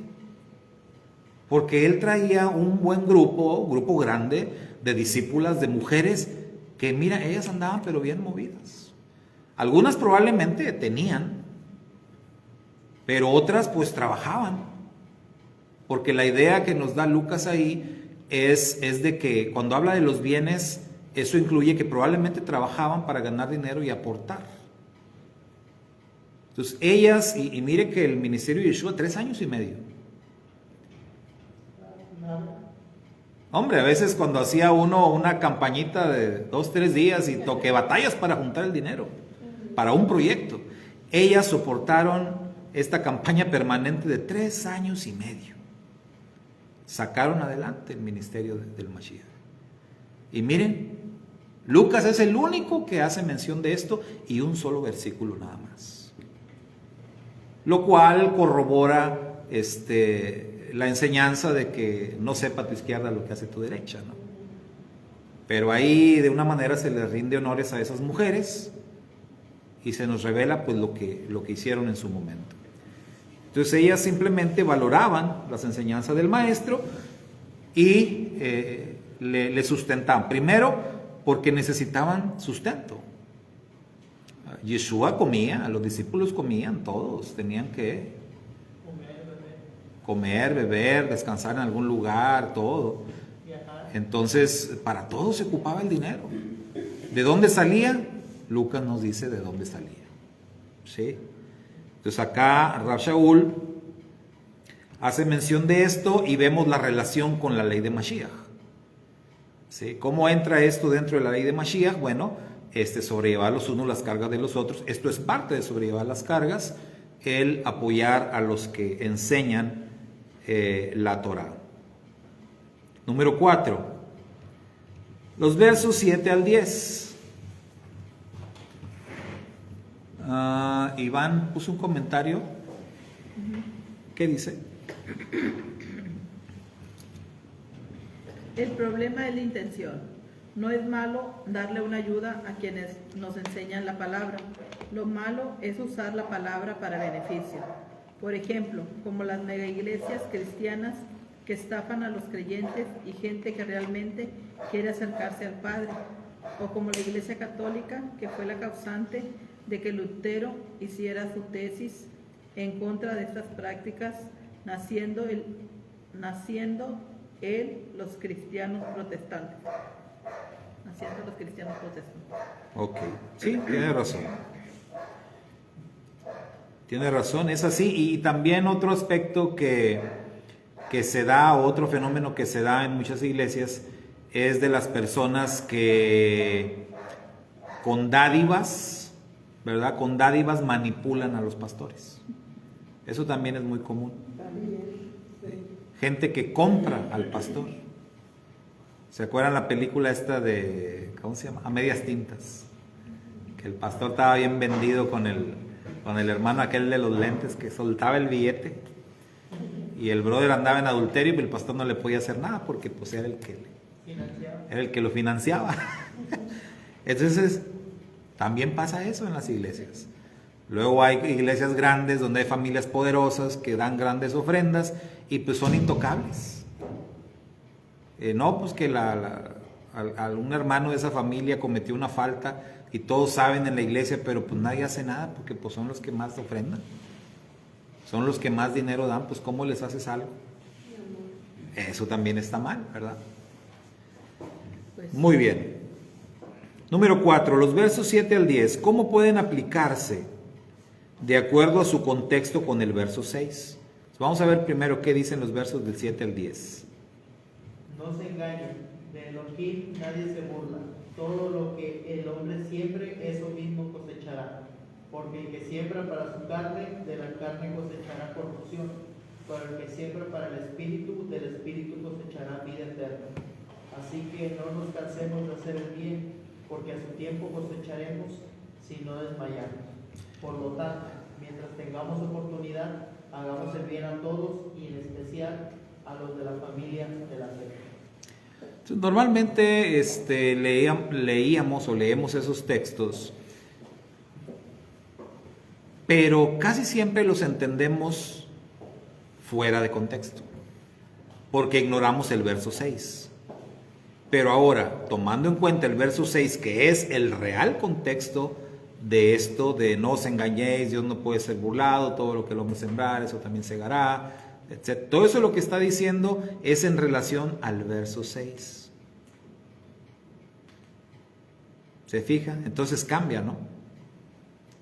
Porque él traía un buen grupo grande de discípulas, de mujeres que, mira, ellas andaban pero bien movidas. Algunas probablemente tenían, pero otras pues trabajaban. Porque la idea que nos da Lucas ahí es de que cuando habla de los bienes, eso incluye que probablemente trabajaban para ganar dinero y aportar. Entonces ellas, y mire que el ministerio de Yeshua 3 años y medio. Hombre, a veces cuando hacía uno una campañita de 2, 3 días y toque batallas para juntar el dinero para un proyecto. Ellas soportaron esta campaña permanente de 3 años y medio. Sacaron adelante el ministerio del Mashiach. Y miren, Lucas es el único que hace mención de esto y un solo versículo nada más. Lo cual corrobora la enseñanza de que no sepa tu izquierda lo que hace tu derecha, ¿no? Pero ahí de una manera se les rinde honores a esas mujeres y se nos revela pues lo que hicieron en su momento. Entonces ellas simplemente valoraban las enseñanzas del maestro y le sustentaban. Primero porque necesitaban sustento. Yeshua comía, los discípulos comían, todos tenían que comer, beber, descansar en algún lugar, todo. Entonces, para todo se ocupaba el dinero. ¿De dónde salía? Lucas nos dice de dónde salía. ¿Sí? Entonces acá Rav Shaul hace mención de esto y vemos la relación con la ley de Mashiach. ¿Sí? ¿Cómo entra esto dentro de la ley de Mashiach? Bueno, sobrellevar los unos las cargas de los otros. Esto es parte de sobrellevar las cargas, el apoyar a los que enseñan la Torah. Número 4, los versos 7 al 10. Iván puso un comentario. ¿Qué dice? El problema es la intención. No es malo darle una ayuda a quienes nos enseñan la palabra. Lo malo es usar la palabra para beneficio. Por ejemplo, como las mega iglesias cristianas que estafan a los creyentes y gente que realmente quiere acercarse al Padre. O como la Iglesia Católica, que fue la causante de que Lutero hiciera su tesis en contra de estas prácticas, naciendo los cristianos protestantes. Naciendo los cristianos protestantes. Ok, sí, tiene razón. Tiene razón, es así. Y también otro aspecto que se da, otro fenómeno que se da en muchas iglesias, es de las personas que con dádivas, ¿verdad? Con dádivas manipulan a los pastores. Eso también es muy común. Gente que compra al pastor. ¿Se acuerdan la película esta de, ¿cómo se llama? A medias tintas. Que el pastor estaba bien vendido con el hermano aquel de los lentes que soltaba el billete. Y el brother andaba en adulterio y el pastor no le podía hacer nada porque pues era el que lo financiaba. Entonces, también pasa eso en las iglesias. Luego hay iglesias grandes donde hay familias poderosas que dan grandes ofrendas y pues son intocables. No, pues que un hermano de esa familia cometió una falta y todos saben en la iglesia, pero pues nadie hace nada porque pues son los que más ofrendan. Son los que más dinero dan, pues ¿cómo les haces algo? Eso también está mal, ¿verdad? Muy bien. Número 4, los versos 7 al 10. ¿Cómo pueden aplicarse de acuerdo a su contexto con el verso 6? Vamos a ver primero qué dicen los versos del 7 al 10. No se engañen, de Elohim nadie se burla. Todo lo que el hombre siembre, eso mismo cosechará. Porque el que siembra para su carne, de la carne cosechará corrupción. Pero el que siembra para el espíritu, del espíritu cosechará vida eterna. Así que no nos cansemos de hacer el bien, porque a su tiempo cosecharemos si no desmayamos. Por lo tanto, mientras tengamos oportunidad, hagamos el bien a todos y en especial a los de la familia de la fe. Entonces, normalmente leíamos o leemos esos textos, pero casi siempre los entendemos fuera de contexto, porque ignoramos el verso 6. Pero ahora, tomando en cuenta el verso 6, que es el real contexto de esto, de no os engañéis, Dios no puede ser burlado, todo lo que el hombre sembrar, eso también segará, etc. Todo eso lo que está diciendo es en relación al verso 6. ¿Se fija? Entonces cambia, ¿no?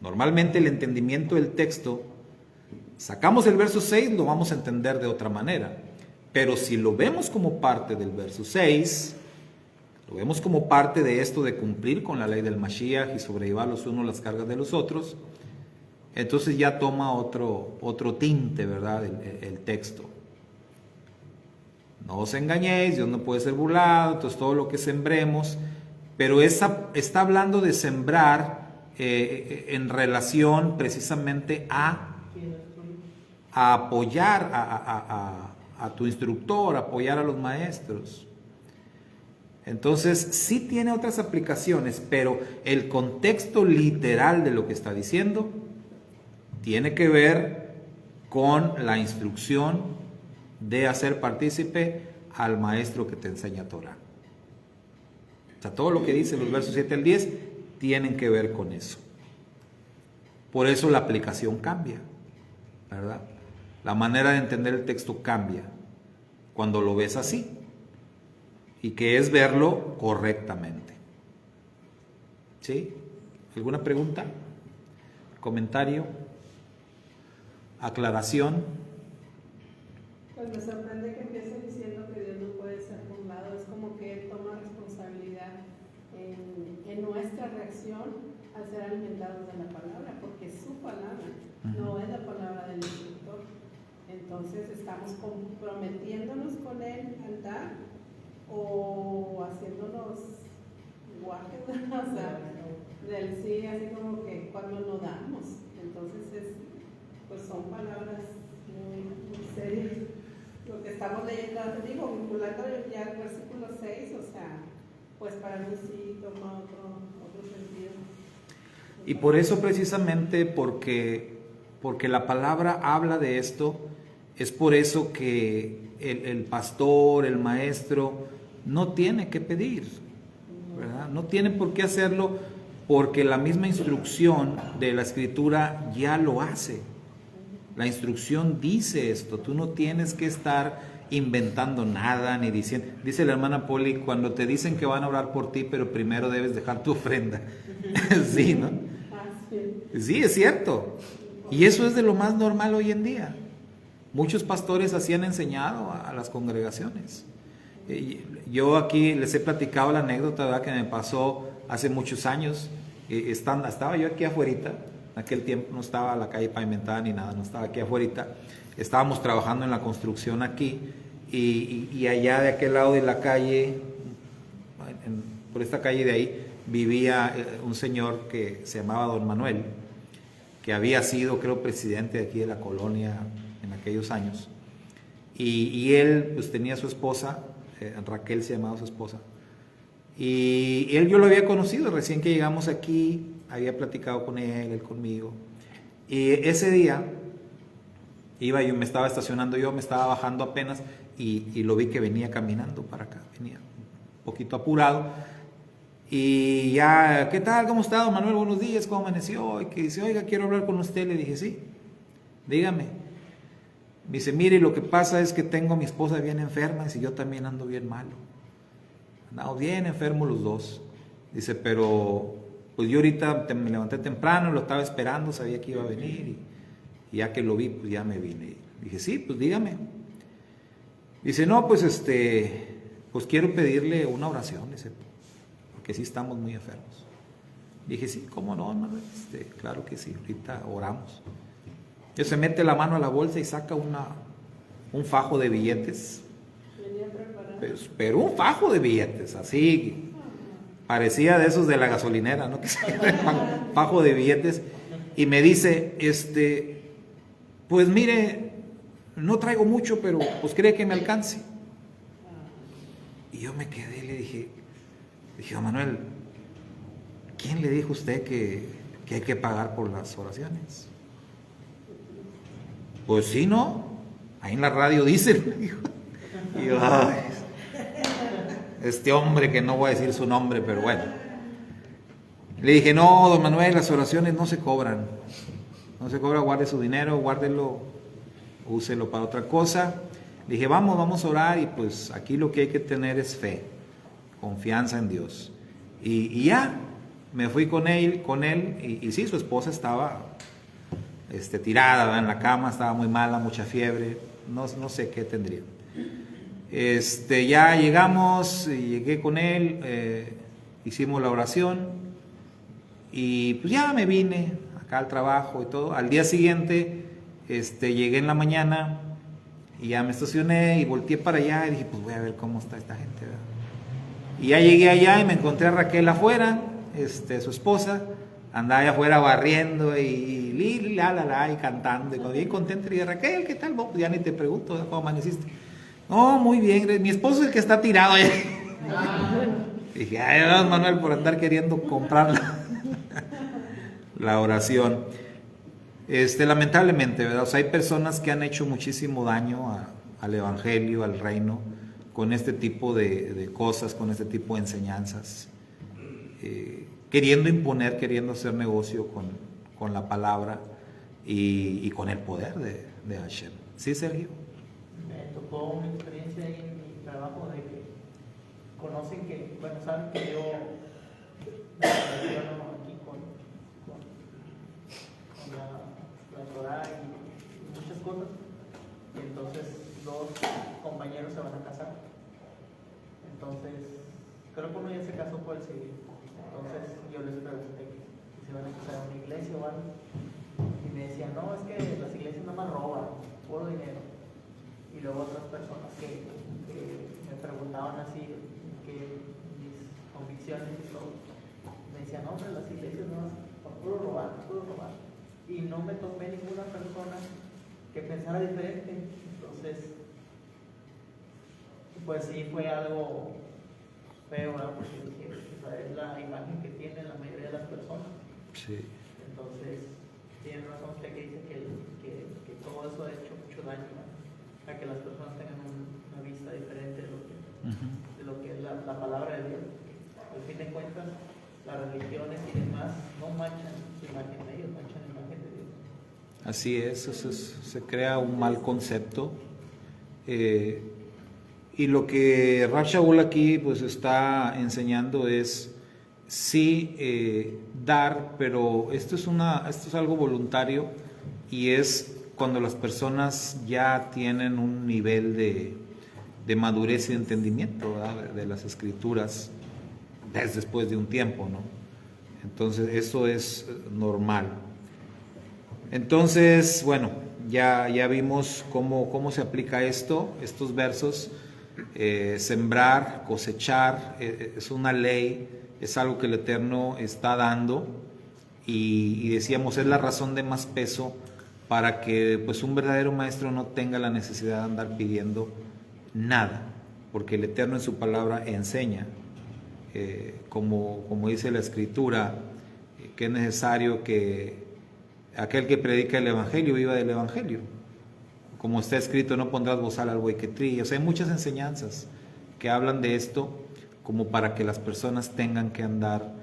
Normalmente el entendimiento del texto, sacamos el verso 6, lo vamos a entender de otra manera. Pero si lo vemos como parte del verso 6, lo vemos como parte de esto de cumplir con la ley del Mashiach y sobrellevar los unos las cargas de los otros, entonces ya toma otro tinte, ¿verdad? El texto. No os engañéis, Dios no puede ser burlado, entonces todo lo que sembremos, pero está hablando de sembrar en relación precisamente a apoyar a tu instructor, apoyar a los maestros. Entonces sí tiene otras aplicaciones, pero el contexto literal de lo que está diciendo tiene que ver con la instrucción de hacer partícipe al maestro que te enseña Torah. O sea, todo lo que dice los versos 7 al 10 tienen que ver con eso. Por eso la aplicación cambia, ¿verdad? La manera de entender el texto cambia cuando lo ves así, y que es verlo correctamente. ¿Sí? ¿Alguna pregunta? ¿Comentario? ¿Aclaración? Pues me sorprende que empiece diciendo que Dios no puede ser burlado. Es como que Él toma responsabilidad en nuestra reacción al ser alimentados de la palabra, porque es su palabra, no es la palabra del instructor. Entonces estamos comprometiéndonos con Él al dar o haciéndonos guajes, o sea, del sí, así como que cuando no damos. Entonces pues son palabras muy serias. Lo que estamos leyendo, digo, vinculando ya el versículo 6, o sea, pues para mí sí toma otro sentido. Y por eso precisamente, porque la palabra habla de esto, es por eso que el pastor, el maestro, no tiene que pedir, ¿verdad? No tiene por qué hacerlo, porque la misma instrucción de la Escritura ya lo hace. La instrucción dice esto, tú no tienes que estar inventando nada, ni diciendo, dice la hermana Poli, cuando te dicen que van a orar por ti, pero primero debes dejar tu ofrenda. Sí, ¿no? Sí, es cierto. Y eso es de lo más normal hoy en día. Muchos pastores así han enseñado a las congregaciones. Yo aquí les he platicado la anécdota, ¿verdad?, que me pasó hace muchos años. Estaba yo aquí afuera. En aquel tiempo no estaba la calle pavimentada ni nada, no estaba aquí afuera. Estábamos trabajando en la construcción aquí y allá de aquel lado de la calle, por esta calle de ahí, vivía un señor que se llamaba Don Manuel, que había sido, creo, presidente de aquí de la colonia en aquellos años. Y él pues tenía su esposa, Raquel se llamaba su esposa, y yo lo había conocido recién que llegamos aquí, había platicado con él conmigo, y ese día me estaba estacionando yo, me estaba bajando apenas y lo vi que venía caminando para acá, venía un poquito apurado, y ya, ¿qué tal? ¿Cómo está, don Manuel? Buenos días, ¿cómo amaneció? Y que dice, oiga, quiero hablar con usted. Le dije, sí, dígame. Me dice, mire, lo que pasa es que tengo a mi esposa bien enferma, y yo también ando bien malo. Andamos bien enfermos los dos. Dice, pero pues yo ahorita me levanté temprano, lo estaba esperando, sabía que iba a venir, y ya que lo vi, pues ya me vine. Dije, sí, pues dígame. Dice, no, pues pues quiero pedirle una oración, dice, porque sí estamos muy enfermos. Dije, sí, ¿cómo no, Manuel? Claro que sí, ahorita oramos. Él se mete la mano a la bolsa y saca un fajo de billetes. Pero un fajo de billetes, así, parecía de esos de la gasolinera, ¿no? Fajo de billetes. Y me dice, pues mire, no traigo mucho, pero pues cree que me alcance. Y yo me quedé y le dije, don Manuel, ¿quién le dijo a usted que hay que pagar por las oraciones? Pues sí, ¿no? Ahí en la radio dice, me dijo. Y yo, ay, este hombre que no voy a decir su nombre, pero bueno. Le dije, no, don Manuel, las oraciones no se cobran. No se cobra, guarde su dinero, guárdelo, úselo para otra cosa. Le dije, vamos a orar, y pues aquí lo que hay que tener es fe, confianza en Dios. Y ya, me fui con él, y sí, su esposa estaba tirada, ¿verdad?, en la cama, estaba muy mala, mucha fiebre, no sé qué tendría. Ya llegamos, llegué con él, hicimos la oración y pues ya me vine acá al trabajo y todo. Al día siguiente, llegué en la mañana y ya me estacioné y volteé para allá y dije, pues voy a ver cómo está esta gente, ¿verdad? Y ya llegué allá y me encontré a Raquel afuera, su esposa, andaba allá afuera barriendo y y cantando. Y cuando llegué contento, le dije, Raquel, ¿qué tal? Pues ya ni te pregunto, ¿cómo amaneciste? No, muy bien, mi esposo es el que está tirado allá. Dije, ay, Manuel, por andar queriendo comprar la oración. Lamentablemente, ¿verdad? O sea, hay personas que han hecho muchísimo daño al evangelio, al reino, con este tipo de cosas, con este tipo de enseñanzas, queriendo imponer, queriendo hacer negocio con la palabra y con el poder de Hashem. ¿Sí, Sergio? Me tocó una experiencia ahí en mi trabajo de que conocen que, bueno, saben que yo me relaciono aquí con la Torah y muchas cosas. Y entonces dos compañeros se van a casar. Entonces, creo que uno ya se casó por el civil. Entonces yo les pregunté si se van a casar en una iglesia o algo. Y me decían, no, es que las iglesias nada más roban, puro dinero. Y luego otras personas que me preguntaban así, que mis convicciones y todo, me decían, no, hombre, las iglesias no, puro robar, puro robar. Y no me topé ninguna persona que pensara diferente. Entonces, pues sí fue algo feo, ¿verdad? Porque dije, esa es la imagen que tiene la mayoría de las personas. Sí. Entonces, tiene razón usted que dice que todo eso ha hecho mucho daño, ¿no? A que las personas tengan una vista diferente de lo que es la palabra de Dios. Al fin de cuentas, las religiones y demás no manchan su imagen de ellos, manchan la imagen de Dios. Así es, se crea un mal concepto. Y lo que Rav Shaul aquí pues está enseñando es sí dar, pero esto es algo voluntario y es cuando las personas ya tienen un nivel de madurez y de entendimiento, ¿verdad? De las escrituras después de un tiempo, ¿no? Entonces eso es normal. Entonces, bueno, ya vimos cómo se aplica estos versos. Sembrar, cosechar, es una ley, es algo que el Eterno está dando y decíamos, es la razón de más peso para que pues un verdadero maestro no tenga la necesidad de andar pidiendo nada, porque el Eterno en su palabra enseña, como dice la Escritura, que es necesario que aquel que predica el Evangelio viva del Evangelio. Como está escrito, no pondrás bozal al buey que trilla. O sea, hay muchas enseñanzas que hablan de esto como para que las personas tengan que andar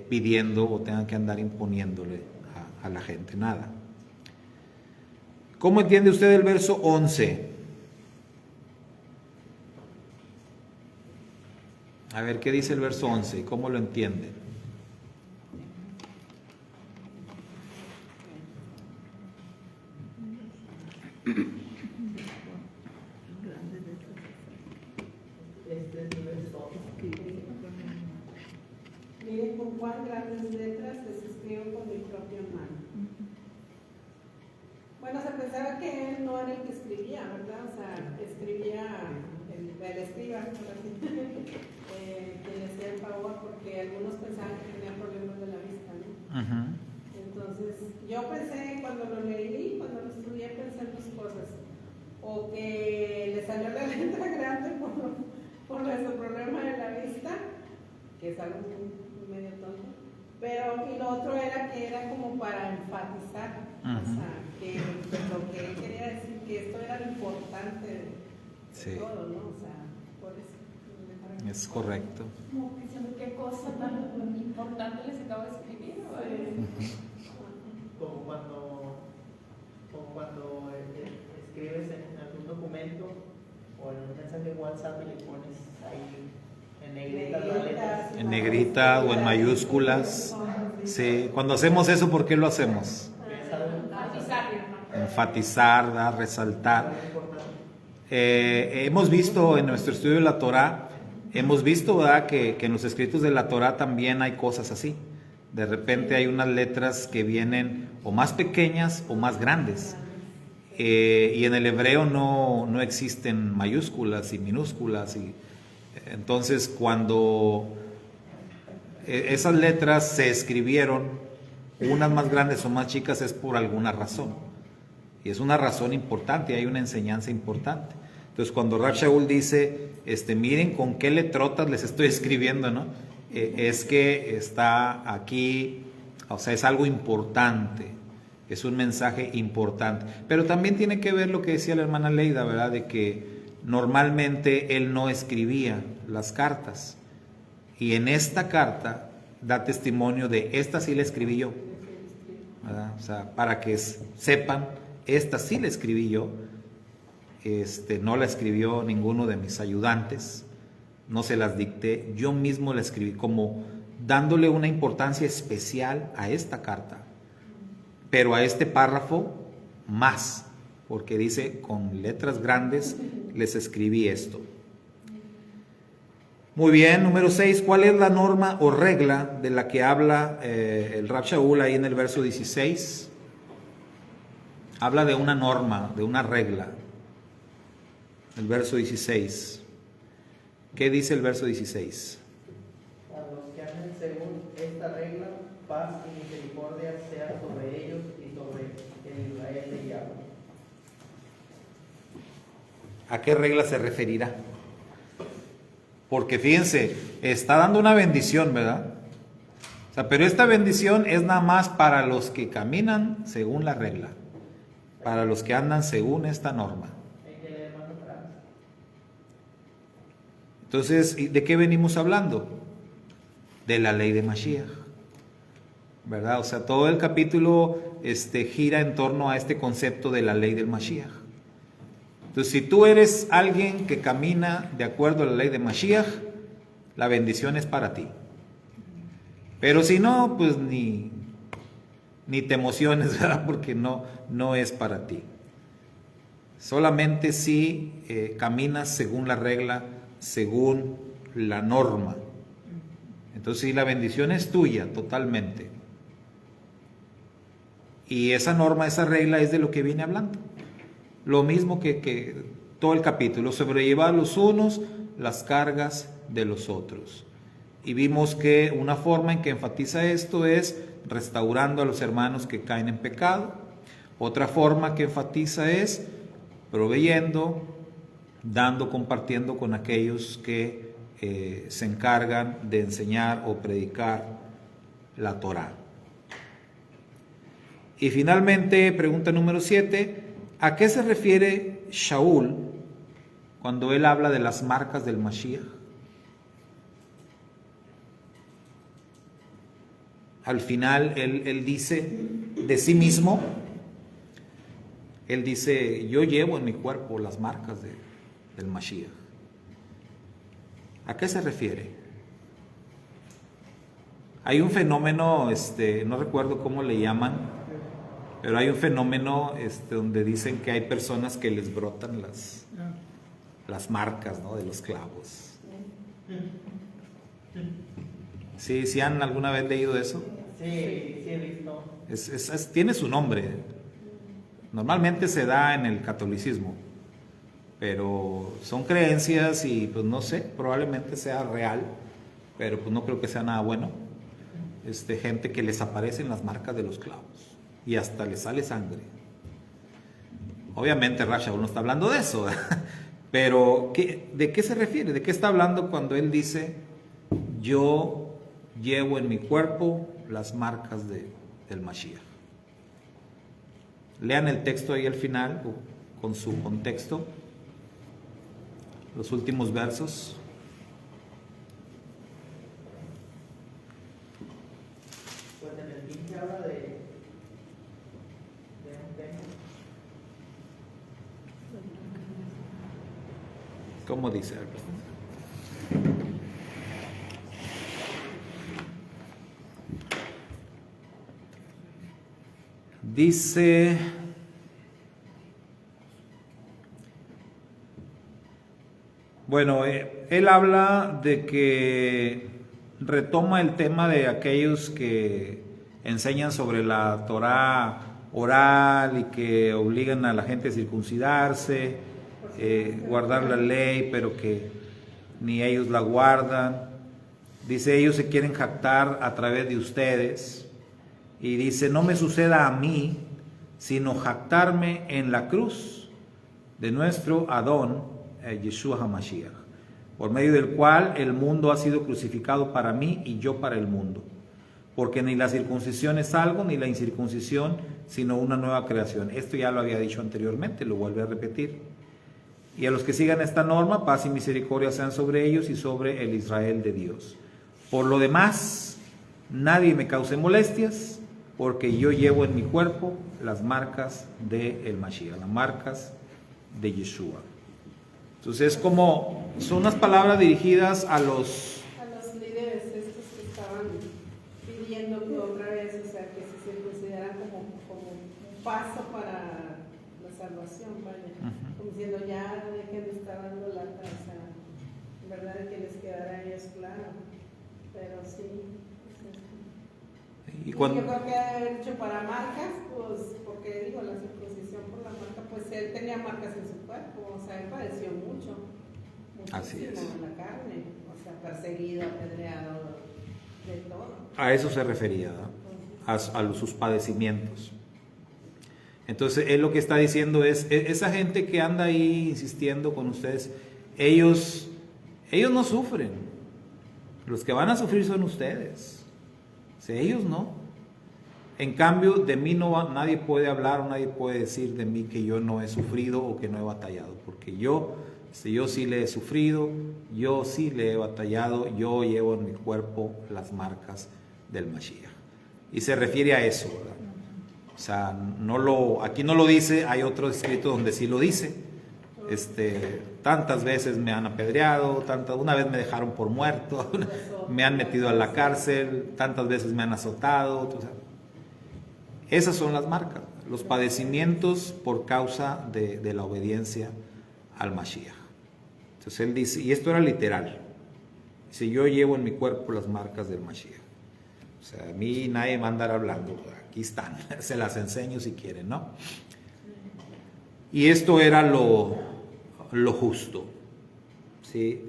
pidiendo o tengan que andar imponiéndole a la gente nada. ¿Cómo entiende usted el verso 11? A ver, ¿qué dice el verso 11? ¿Cómo lo entiende? Miren con cuán grandes letras les escribo con mi propia mano. Bueno, se pensaba que él no era el que escribía, ¿verdad? O sea, escribía el escriba, que le hacía el favor, porque algunos pensaban que tenía problemas de la vista, ¿no? Uh-huh. Entonces, yo pensé, cuando lo leí, cuando lo estudié, pensé en dos cosas. O que le salió la letra grande por nuestro problema de la vista, que es algo medio tonto, pero y lo otro era que era como para enfatizar, o sea, que lo que él quería decir, que esto era lo importante de todo, ¿no? O sea, por eso. Es correcto. Como diciendo qué cosa tan importante les acabo de escribir. Como cuando escribes en algún documento o en un mensaje de WhatsApp y le pones ahí en negrita las letras. En negrita o en mayúsculas. Sí, cuando hacemos eso, ¿por qué lo hacemos? Enfatizar, ¿verdad? Resaltar. Hemos visto en nuestro estudio de la Torá, hemos visto, ¿verdad?, que en los escritos de la Torá también hay cosas así. De repente hay unas letras que vienen o más pequeñas o más grandes. Y en el hebreo no existen mayúsculas y minúsculas. Entonces, cuando esas letras se escribieron, unas más grandes o más chicas, es por alguna razón. Y es una razón importante, hay una enseñanza importante. Entonces, cuando Rav Shaul dice, miren con qué letrotas les estoy escribiendo, ¿no? Es que está aquí, o sea, es algo importante, es un mensaje importante. Pero también tiene que ver lo que decía la hermana Leida, ¿verdad? De que normalmente él no escribía las cartas. Y en esta carta da testimonio de esta sí la escribí yo, ¿verdad? O sea, para que sepan, esta sí la escribí yo. No la escribió ninguno de mis ayudantes, no se las dicté, yo mismo la escribí, como dándole una importancia especial a esta carta, pero a este párrafo más, porque dice con letras grandes les escribí esto. Muy bien, número 6, ¿cuál es la norma o regla de la que habla el Rav Shaul ahí en el verso 16? Habla de una norma, de una regla. El verso 16. ¿Qué dice el verso 16? A los que anden según esta regla, paz y misericordia sea sobre ellos y sobre el Israel de Yahweh. ¿A qué regla se referirá? Porque fíjense, está dando una bendición, ¿verdad? O sea, pero esta bendición es nada más para los que caminan según la regla, para los que andan según esta norma. Entonces, ¿de qué venimos hablando? De la ley de Mashiach, ¿verdad? O sea, todo el capítulo gira en torno a este concepto de la ley del Mashiach. Entonces, si tú eres alguien que camina de acuerdo a la ley de Mashiach, la bendición es para ti. Pero si no, pues ni te emociones, ¿verdad? Porque no es para ti. Solamente si caminas según la regla, según la norma. Entonces, sí, la bendición es tuya totalmente. Y esa norma, esa regla es de lo que viene hablando. Lo mismo que todo el capítulo, sobrellevar los unos las cargas de los otros. Y vimos que una forma en que enfatiza esto es restaurando a los hermanos que caen en pecado. Otra forma que enfatiza es proveyendo, dando, compartiendo con aquellos que se encargan de enseñar o predicar la Torá. Y finalmente, pregunta número 7, ¿a qué se refiere Shaul cuando él habla de las marcas del Mashiach? Al final él dice de sí mismo, él dice, yo llevo en mi cuerpo las marcas del Mashiach. ¿A qué se refiere? Hay un fenómeno, no recuerdo cómo le llaman, pero hay un fenómeno donde dicen que hay personas que les brotan las marcas, ¿no?, de los clavos. ¿Sí han alguna vez leído eso? Sí, he visto. Tiene su nombre. Normalmente se da en el catolicismo, pero son creencias y pues no sé, probablemente sea real, pero pues no creo que sea nada bueno. Gente que les aparecen las marcas de los clavos y hasta les sale sangre. Obviamente Rav Shaul no está hablando de eso, pero ¿de qué se refiere? ¿De qué está hablando cuando él dice, yo llevo en mi cuerpo las marcas del Mashiach? Lean el texto ahí al final, con su contexto, los últimos versos. Pues en el 15 habla de un templo. ¿Cómo dice? Dice, Bueno, él habla de que retoma el tema de aquellos que enseñan sobre la Torá oral y que obligan a la gente a circuncidarse, guardar la ley, pero que ni ellos la guardan. Dice, ellos se quieren jactar a través de ustedes. Y dice, no me suceda a mí, sino jactarme en la cruz de nuestro Adón, Yeshua HaMashiach, por medio del cual el mundo ha sido crucificado para mí y yo para el mundo. Porque ni la circuncisión es algo, ni la incircuncisión, sino una nueva creación. Esto ya lo había dicho anteriormente, lo vuelve a repetir. Y a los que sigan esta norma, paz y misericordia sean sobre ellos y sobre el Israel de Dios. Por lo demás, nadie me cause molestias, porque yo llevo en mi cuerpo las marcas del Mashiach, las marcas de Yeshua. Entonces, como son unas palabras dirigidas a los líderes estos que estaban pidiendo que otra vez, o sea, que se circuncidaran como un paso para la salvación, vaya. Como diciendo, ya dejen de estar dando lata, o sea, en verdad que les quedara a ellos claro. Pero sí. y cuando, yo creo que haber hecho para marcas, pues, porque digo, la circuncisión por la marca, pues él tenía marcas en su cuerpo, o sea, él padeció mucho. Así es. En la carne, o sea, perseguido, apedreado, de todo. a eso se refería, ¿no? Sus padecimientos. Entonces, él lo que está diciendo es, esa gente que anda ahí insistiendo con ustedes, ellos no sufren. Los que van a sufrir son ustedes. Si ellos no. En cambio, de mí nadie puede hablar o nadie puede decir de mí que yo no he sufrido o que no he batallado. Porque yo sí le he sufrido, yo sí le he batallado, yo llevo en mi cuerpo las marcas del Mashiach. Y se refiere a eso, ¿verdad? O sea, aquí no lo dice, hay otro escrito donde sí lo dice. Tantas veces me han apedreado, una vez me dejaron por muerto, me han metido a la cárcel, tantas veces me han azotado. O sea, esas son las marcas, los padecimientos por causa de la obediencia al Mashiach. Entonces él dice, y esto era literal, dice, yo llevo en mi cuerpo las marcas del Mashiach. O sea, a mí nadie me va a andar hablando, aquí están, se las enseño si quieren, ¿no? Y esto era lo justo, ¿sí?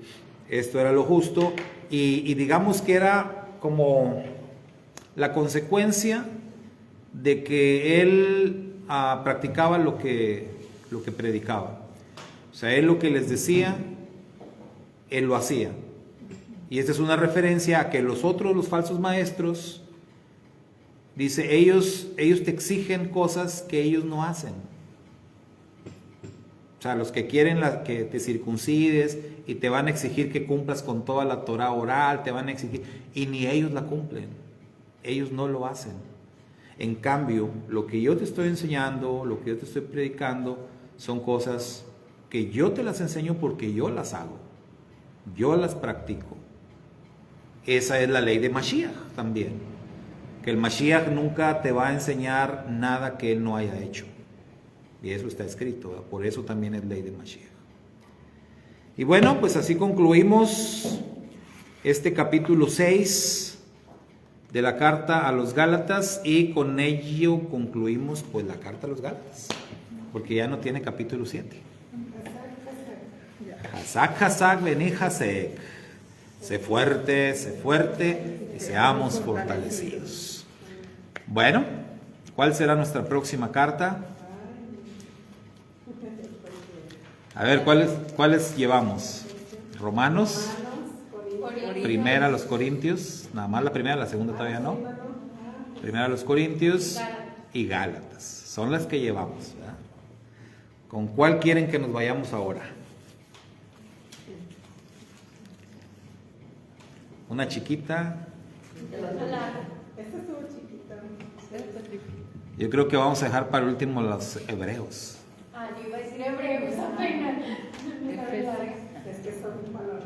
Esto era lo justo y digamos que era como la consecuencia de que él practicaba lo que predicaba. O sea, él lo que les decía, él lo hacía. Y esta es una referencia a que los falsos maestros, dice, ellos te exigen cosas que ellos no hacen. O sea, los que quieren que te circuncides y te van a exigir que cumplas con toda la Torah oral, te van a exigir, y ni ellos la cumplen, ellos no lo hacen. En cambio, lo que yo te estoy enseñando, lo que yo te estoy predicando, son cosas que yo te las enseño porque yo las hago, yo las practico. Esa es la ley de Mashiach también, que el Mashiach nunca te va a enseñar nada que él no haya hecho. Y eso está escrito, ¿verdad? Por eso también es ley de Mashiach. Y bueno, pues así concluimos este capítulo 6 de la carta a los Gálatas y con ello concluimos pues la carta a los Gálatas, porque ya no tiene capítulo 7. Hazak, hazak, vení, hazek. Sé fuerte y seamos fortalecidos. Bueno, ¿cuál será nuestra próxima carta? A ver, ¿cuáles llevamos? Romanos, primera a los Corintios, nada más la primera, la segunda todavía no. Primera a los Corintios y Gálatas, son las que llevamos, ¿verdad? ¿Con cuál quieren que nos vayamos ahora? Una chiquita. Esta estuvo chiquita. Yo creo que vamos a dejar para último los Hebreos. Yo iba a decir Hebreos apenas. Es que son palabras.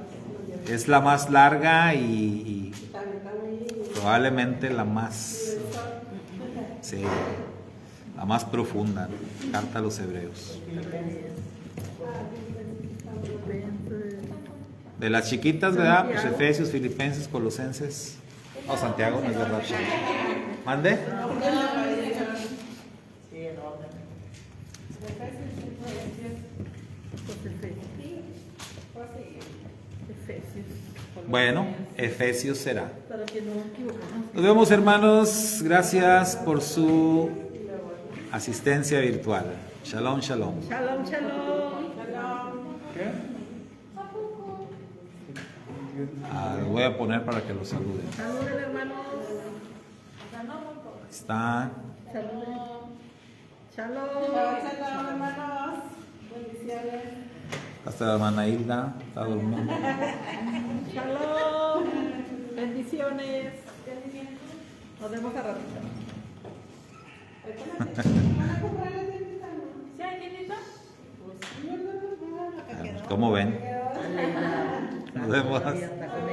Es la más larga y probablemente la más, sí, la más profunda, carta a los Hebreos. De las chiquitas, ¿verdad? Pues Efesios, Filipenses, Colosenses. No, Santiago, no es verdad. ¿Mande? Sí, en orden. Efesios. Bueno, Efesios será. Para que no equivoquemos. Nos vemos, hermanos. Gracias por su asistencia virtual. Shalom, shalom. Shalom, shalom. Lo voy a poner para que lo saluden. Saluden, hermanos. Ahí está. Saluden. Shalom. Shalom, hermanos. Bendiciones. Hasta la hermana Hilda. Está durmiendo. Shalom. Bendiciones. Nos vemos a ratito. ¿Sí hay tiendita? ¿Cómo ven? Nos vemos. Todavía está como